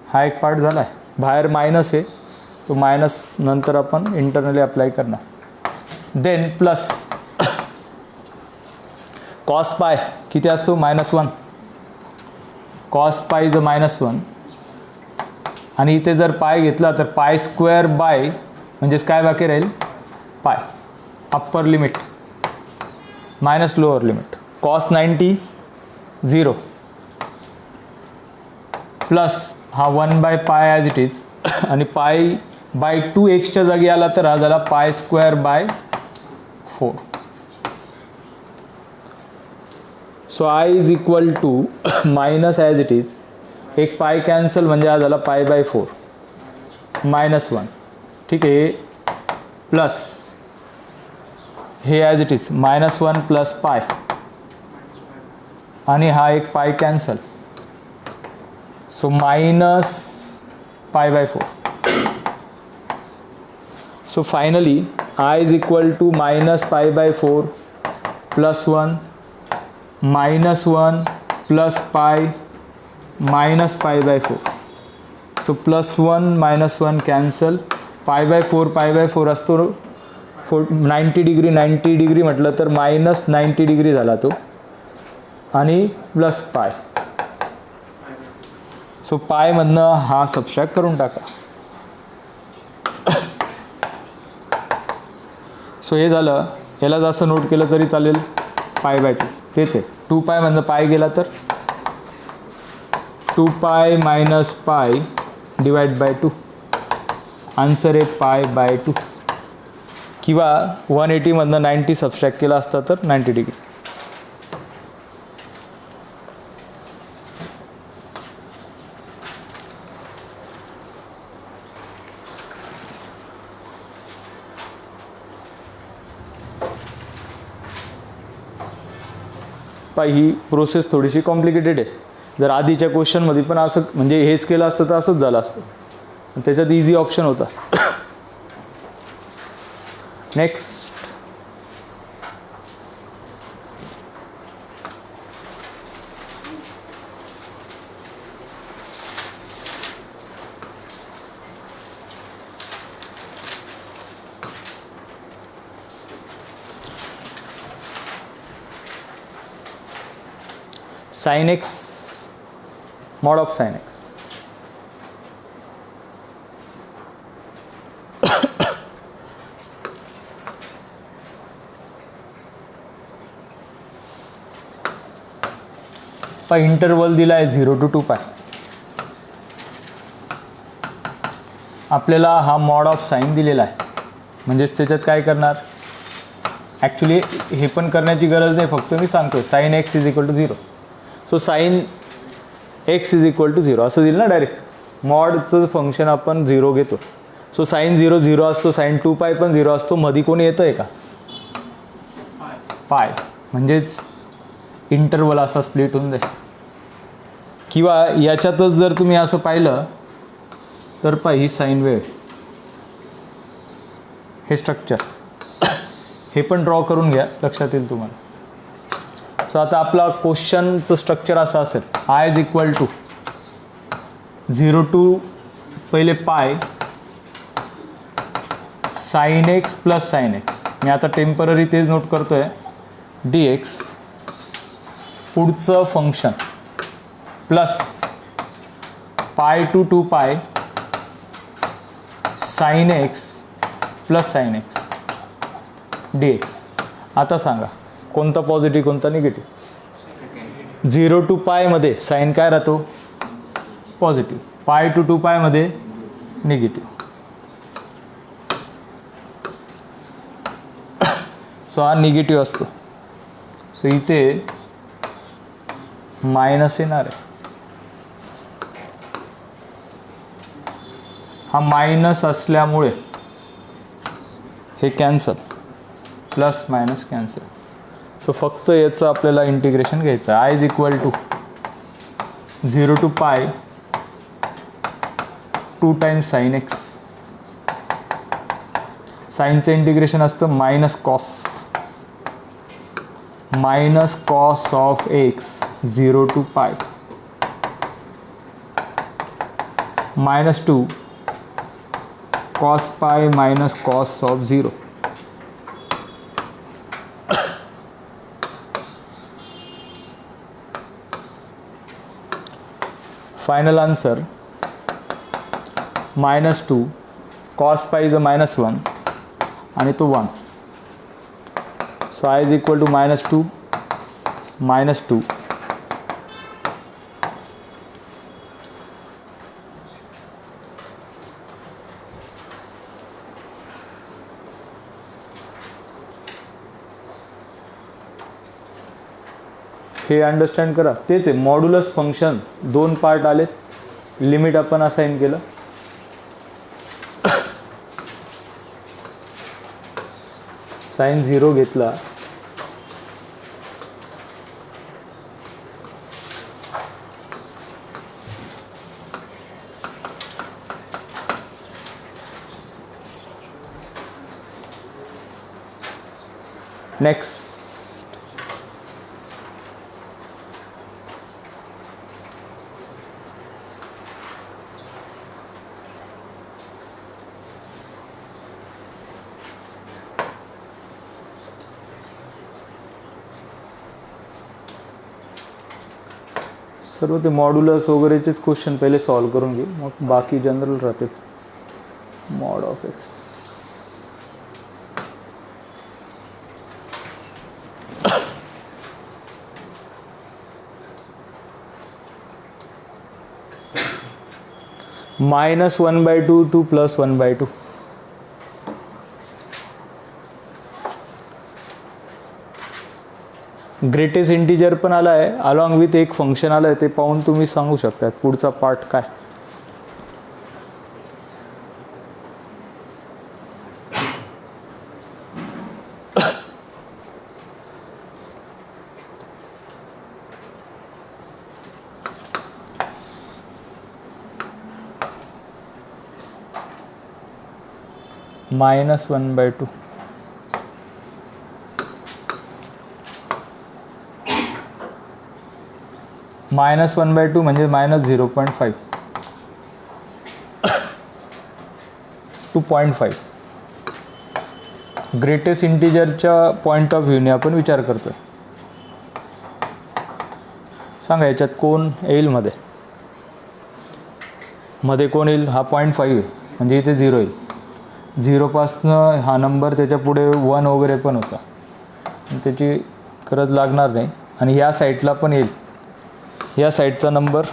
Speaker 1: हा एक पार्ट झाला आहे. बाहेर मायनस आहे, तो मायनस नंतर आपण इंटरनली अप्लाय करणार. देन प्लस कॉस पाय किती असतो -1, कॉस पाय इज -1, आणि इथे जर पाय घेतला तर π² म्हणजेच काय बाकी राहील पाय. Upper limit minus lower limit, cos 90 0 plus हा 1/π ॲज इट इज, आणि पाय बाय 2x जागी आला तर हा झाला pi square by 4. So I is equal to minus as it is, एक पाय कॅन्सल म्हणजे हा झाला पाय बाय 4 -1. ठीक आहे, प्लस हे ॲज इट इज -1 प्लस पाय, आणि हा एक pi cancel, so minus pi by 4. So finally I is equal to minus pi by 4 plus 1 -1 plus pi minus pi by 4. So +1 -1 cancel, pi by 4 असतो 90 degree, 90 degree म्हटलं तर -90 degree झाला तो, आणि प्लस पाय. सो पायमधनं हा सबट्रॅक्ट करून टाका. सो हे झालं. याला जास्त नोट केलं तरी चालेल, पाय बाय 2 तेच आहे. 2 पायमधनं पाय गेला तर 2 पाय minus pi divide by 2, answer आहे पाय बाय 2. किंवा 180मधनं 90 सबट्रॅक्ट केला असता तर 90 डिग्री. ही प्रोसेस थोडीशी कॉम्प्लिकेटेड आहे. जर आधीच्या क्वेश्चनमध्ये पण असं म्हणजे हेच केलं असतं तर असंच झालं असतं, त्याच्यात इझी ऑप्शन होता. Next, sin x mod of sin x. Interval दिला आहे 0 to 2 पाय. आपल्याला हा मॉड ऑफ साईन दिलेला आहे, म्हणजेच त्याच्यात काय करणार, ॲक्च्युली हे पण करण्याची गरज नाही, फक्त मी सांगतो sin x is equal to 0. So sin x is equal to 0 असं दिलं ना डायरेक्ट. मॉडचं फंक्शन आपण 0 घेतो. सो sin 0 0 असतो, sin 2 पाय पण 0 असतो. मध्ये कोणी येतं आहे का, पाय, म्हणजेच इंटरवल असा स्प्लिट होऊन जाईल. किंवा याच्यातच जर तुम्ही असं पाहिलं तर ही साईन वेव्ह, हे स्ट्रक्चर हे पण ड्रॉ करून घ्या, लक्षात येईल तुम्हाला. सो आता आपला क्वेश्चनचं स्ट्रक्चर असं असेल, I is equal to 0 to पहिले pi sine x plus sine x, मी आता टेम्पररी तेच नोट करतोय, डी एक्स पुढचं function plus pi to 2 pi sine x plus sine x d x. आता सांगा कोणता पॉझिटिव्ह कोणता निगेटिव्ह. 0 to पायमध्ये साइन काय राहतो, पॉझिटिव्ह. पाय टू 2 पायमध्ये निगेटिव्ह. सो हा निगेटिव्ह असतो. सो इथे मायनस येणार आहे. हा मायनस असल्यामुळे हे cancel, plus minus cancel. So फक्त याचं आपल्याला इंटिग्रेशन घ्यायचं आहे. I is equal to 0 to pi 2 times sine x. साईनचं इंटिग्रेशन असतं minus cos of x 0 to pi -2 cos pi minus cos of 0. Final answer -2 cos pi is a -1 आणि तो 1. So I is equal to -2 -2 . हे understand करा. तेच आहे modulus function. 2 part आलेत. लिमिट आपण असाइन केलं. साइन 0 घेतला. नेक्स्ट सर्व ते मॉड्युलस वगैरेचेच क्वेश्चन पहिले सॉल्व करून घेऊ, मग बाकी जनरल राहते. Mod of x -1/2 to +1/2. Greatest integer पण आला आहे, अलॉंग विथ एक फंक्शन आलं आहे. ते पाहून तुम्ही सांगू शकता पुढचा पार्ट काय. -1/2. -1/2 म्हणजे -0.5 to 0.5. ग्रेटेस्ट इंटीजरच्या पॉईंट ऑफ व्ह्यूने आपण विचार करतोय. सांगा याच्यात कोण येईल मध्ये कोण येईल. हा 0.5 आहे म्हणजे इथे 0 येईल. 0 पासनं हा नंबर त्याच्या पुढे 1 वगैरे पण होता, त्याची गरज लागणार नाही. आणि या साईडला पण येईल. या साईडचा नंबर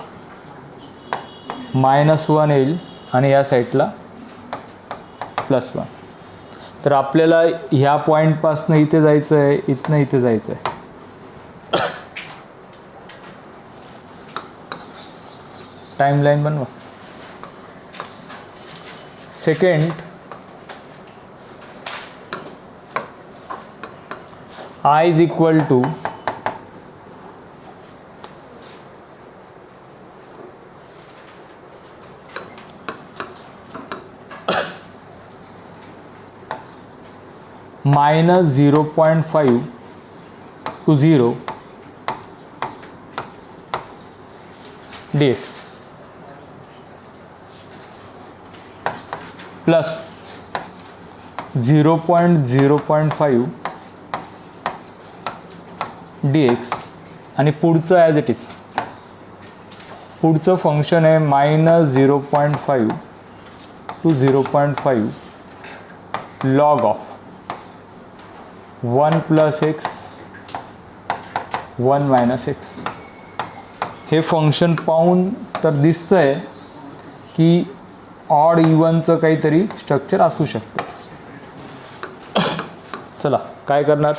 Speaker 1: -1 येईल आणि या साईडला +1. तर आपल्याला ह्या पॉईंटपासनं इथे जायचं आहे, इथनं इथे जायचं आहे. टाईमलाईन बनवा. Second, I is equal to -0.5 to 0 dx plus 0.05 dx आणि पुढचं ॲज इट इज. पुढचं फंक्शन आहे -0.5 to 0.5 log of 1 + x 1 - x. हे फंक्शन पाहून तर दिसतं आहे की ऑड इव्हनचं काहीतरी स्ट्रक्चर असू शकतं. चला काय करणार.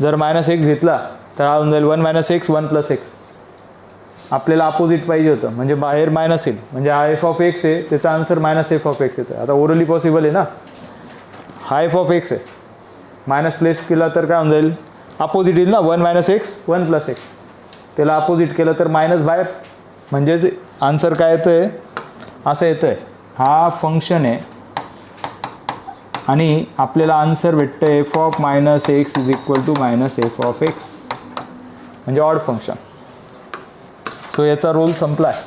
Speaker 1: जर -x घेतला तर हा होऊन जाईल 1 - x 1 + x. आपल्याला अपोजिट पाहिजे होतं म्हणजे बाहेर मायनस येईल, म्हणजे हा f(x) आहे त्याचा आन्सर -f(x) येतं. आता ओरली पॉसिबल आहे ना. हा f(x) आहे, मायनस प्लेस केला तर काय होऊन जाईल, अपोजिट येईल ना. 1 - x 1 + x. त्याला अपोजिट केलं तर मायनस बाहेर, म्हणजेच आन्सर काय येतं आहे, असं येतं आहे. हा फंक्शन आहे आणि आपल्याला आन्सर भेटतं f(-x) = -f(x), म्हणजे ऑड फंक्शन. सो याचा रोल संपला आहे.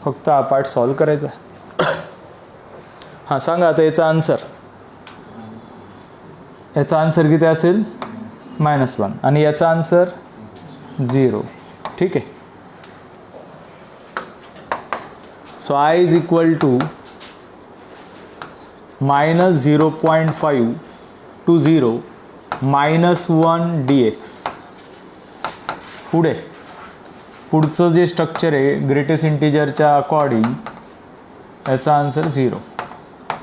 Speaker 1: फक्त हा पार्ट सॉल्व करायचा. हां सांगा आता याचा आन्सर. याचा आन्सर किती असेल, -1 आणि याचा आन्सर 0. ठीक आहे. So I is equal to -0.5 to 0 -1 dx. पुढचं जे स्ट्रक्चर आहे ग्रेटेस्ट इंटीजरच्या अकॉर्डिंग याचा आन्सर 0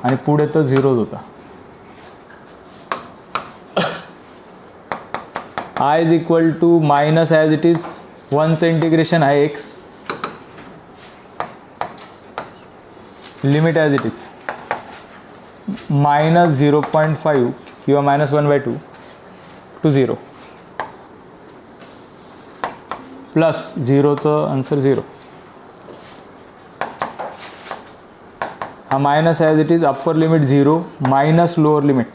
Speaker 1: आणि पुढे तर 0च होता. I is equal to minus as it is 1चं इंटिग्रेशन आहे x, limit as it is -0.5 किंवा -1/2 टू 0 प्लस 0चं आन्सर 0. हा minus as it is upper limit 0 minus lower limit.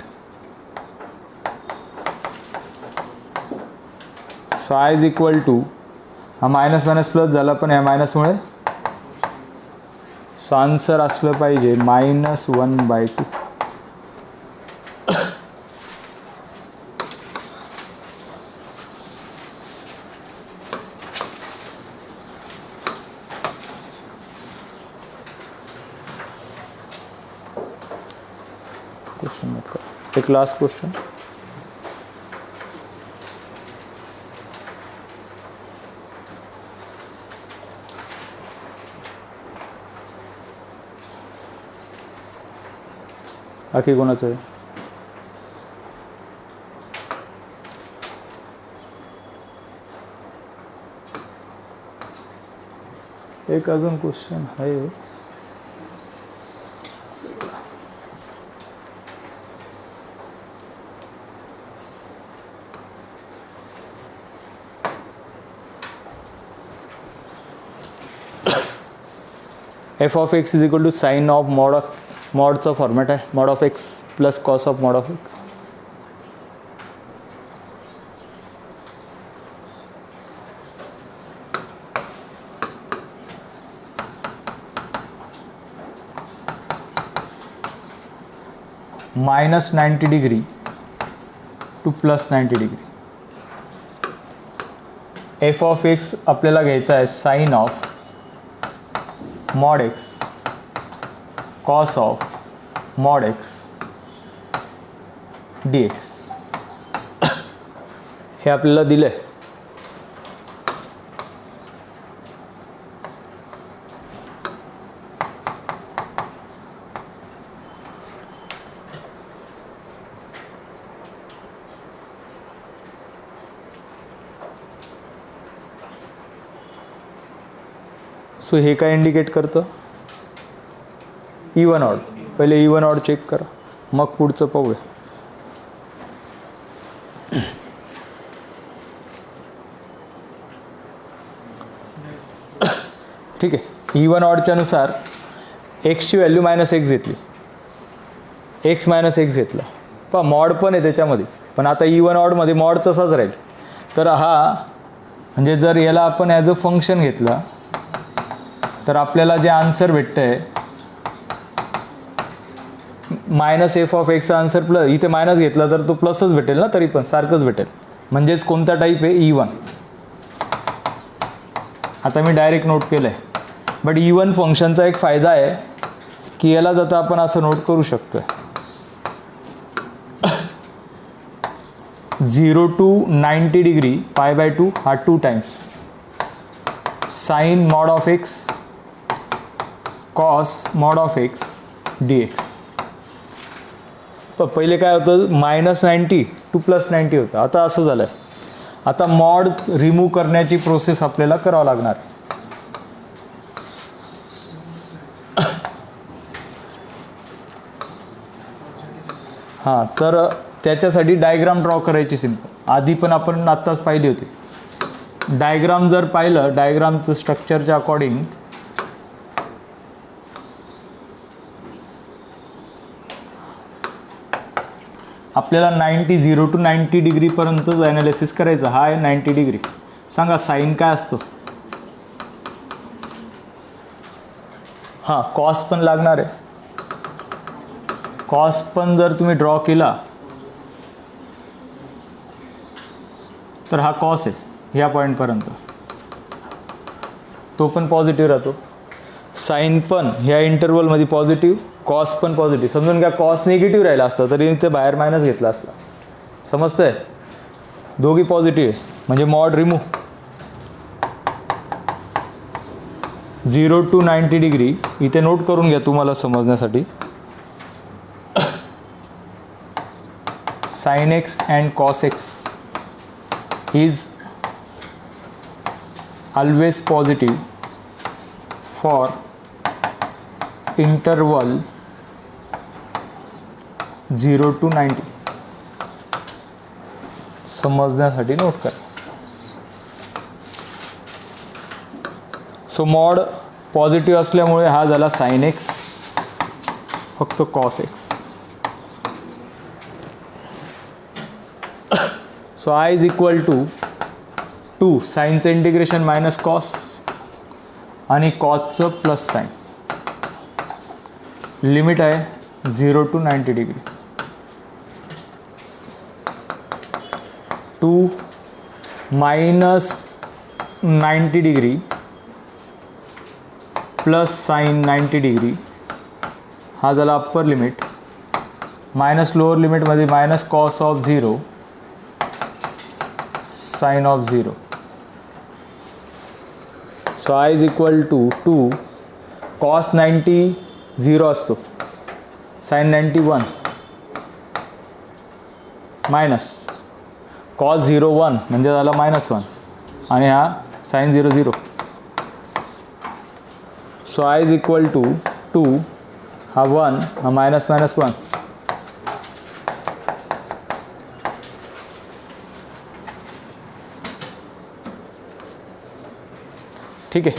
Speaker 1: So I is equal to हा minus minus plus झाला पण या मायनसमुळे, so answer असलं पाहिजे -1/2. क्वेश्चन एक लास्ट क्वेश्चन. बाकी कोणाचं आहे? एक अजून क्वेश्चन आहे. F of x is equal to sine of मॉडचा फॉर्मॅट आहे, mod of x plus cos of mod of x. -90 degree to +90 degree. F of x आपल्याला घ्यायचा आहे sine of mod x cos of mod x d x. हे आपल्याला दिलं आहे. So हे काय इंडिकेट करतं? Even odd. पहिले इवन ऑड चेक करा, मग पुढचं पाहूया. ठीक आहे. इवन ऑडच्या नुसार एक्सची व्हॅल्यू -x घेतली, x -x घेतला. पहा मॉड पण आहे त्याच्यामध्ये, पण आता इवन ऑडमध्ये मॉड तसाच राहील. तर हा म्हणजे जर याला आपण ॲज अ फंक्शन घेतला तर आपल्याला जे आन्सर भेटतं आहे -f ऑफ एक्सचा आन्सर प्लस, इथे मायनस घेतला तर तो प्लसच भेटेल ना, तरी पण सारखंच भेटेल. म्हणजेच कोणता टाईप आहे? इवन. आता मी डायरेक्ट नोट केलं आहे. बट इवन फंक्शनचा एक फायदा आहे की याला जाता आपण असं नोट करू शकतो आहे 0 to 90 डिग्री π/2 हा 2 times sign mod of x cos mod of x d x. तर पहिले काय होतं? -90 टू +90 होतं. आता असं झालं आहे. आता मॉड रिमूव्ह करण्याची प्रोसेस आपल्याला करावं लागणार. हां, तर त्याच्यासाठी डायग्राम ड्रॉ करायची सिंपल. आधी पण आपण आत्ताच पाहिली होती. डायग्राम जर पाहिलं, डायग्रामचं स्ट्रक्चरच्या अकॉर्डिंग आपल्याला 0 to 90 डिग्रीपर्यंतच ॲनालिसिस करायचं. हा आहे 90 डिग्री. सांगा साईन काय असतो? हां, कॉस पण लागणार आहे. कॉस पण जर तुम्ही ड्रॉ केला तर हा कॉस आहे ह्या पॉईंटपर्यंत, तो पण पॉझिटिव्ह राहतो. साईन पण ह्या इंटरवलमध्ये पॉझिटिव्ह, कॉस पण पॉझिटिव्ह. समजून घ्या कॉस निगेटिव्ह राहिला असता तरी इथे बाहेर मायनस घेतला असता. समजतंय? दोघी पॉझिटिव्ह आहे म्हणजे मॉड रिमूव्ह. 0 to 90 डिग्री इथे नोट करून घ्या तुम्हाला समजण्यासाठी. Sine x and cos x is always positive for interval 0 to 90. समजण्यासाठी नोट करा. सो मॉड पॉझिटिव्ह असल्यामुळे हा झाला साइन एक्स, फक्त cos x. So I is equal to 2 साईनचं इंटिग्रेशन मायनस कॉस आणि कॉसचं प्लस साईन. लिमिट आहे 0 to 90 degree. 2 minus 90 degree plus sine 90 degree हा झाला अप्पर लिमिट, मायनस लोअर लिमिटमध्ये minus cos of 0 sine of 0. So I is equal to 2 cos 90 0 असतो, sign 90 1 minus cos 0 1 म्हणजे झाला minus 1 आणि हा sine 0 0. So I is equal to 2 हा 1 हा मायनस मायनस 1. ठीक आहे.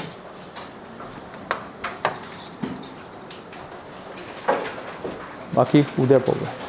Speaker 1: बाकी उद्या पाहूया.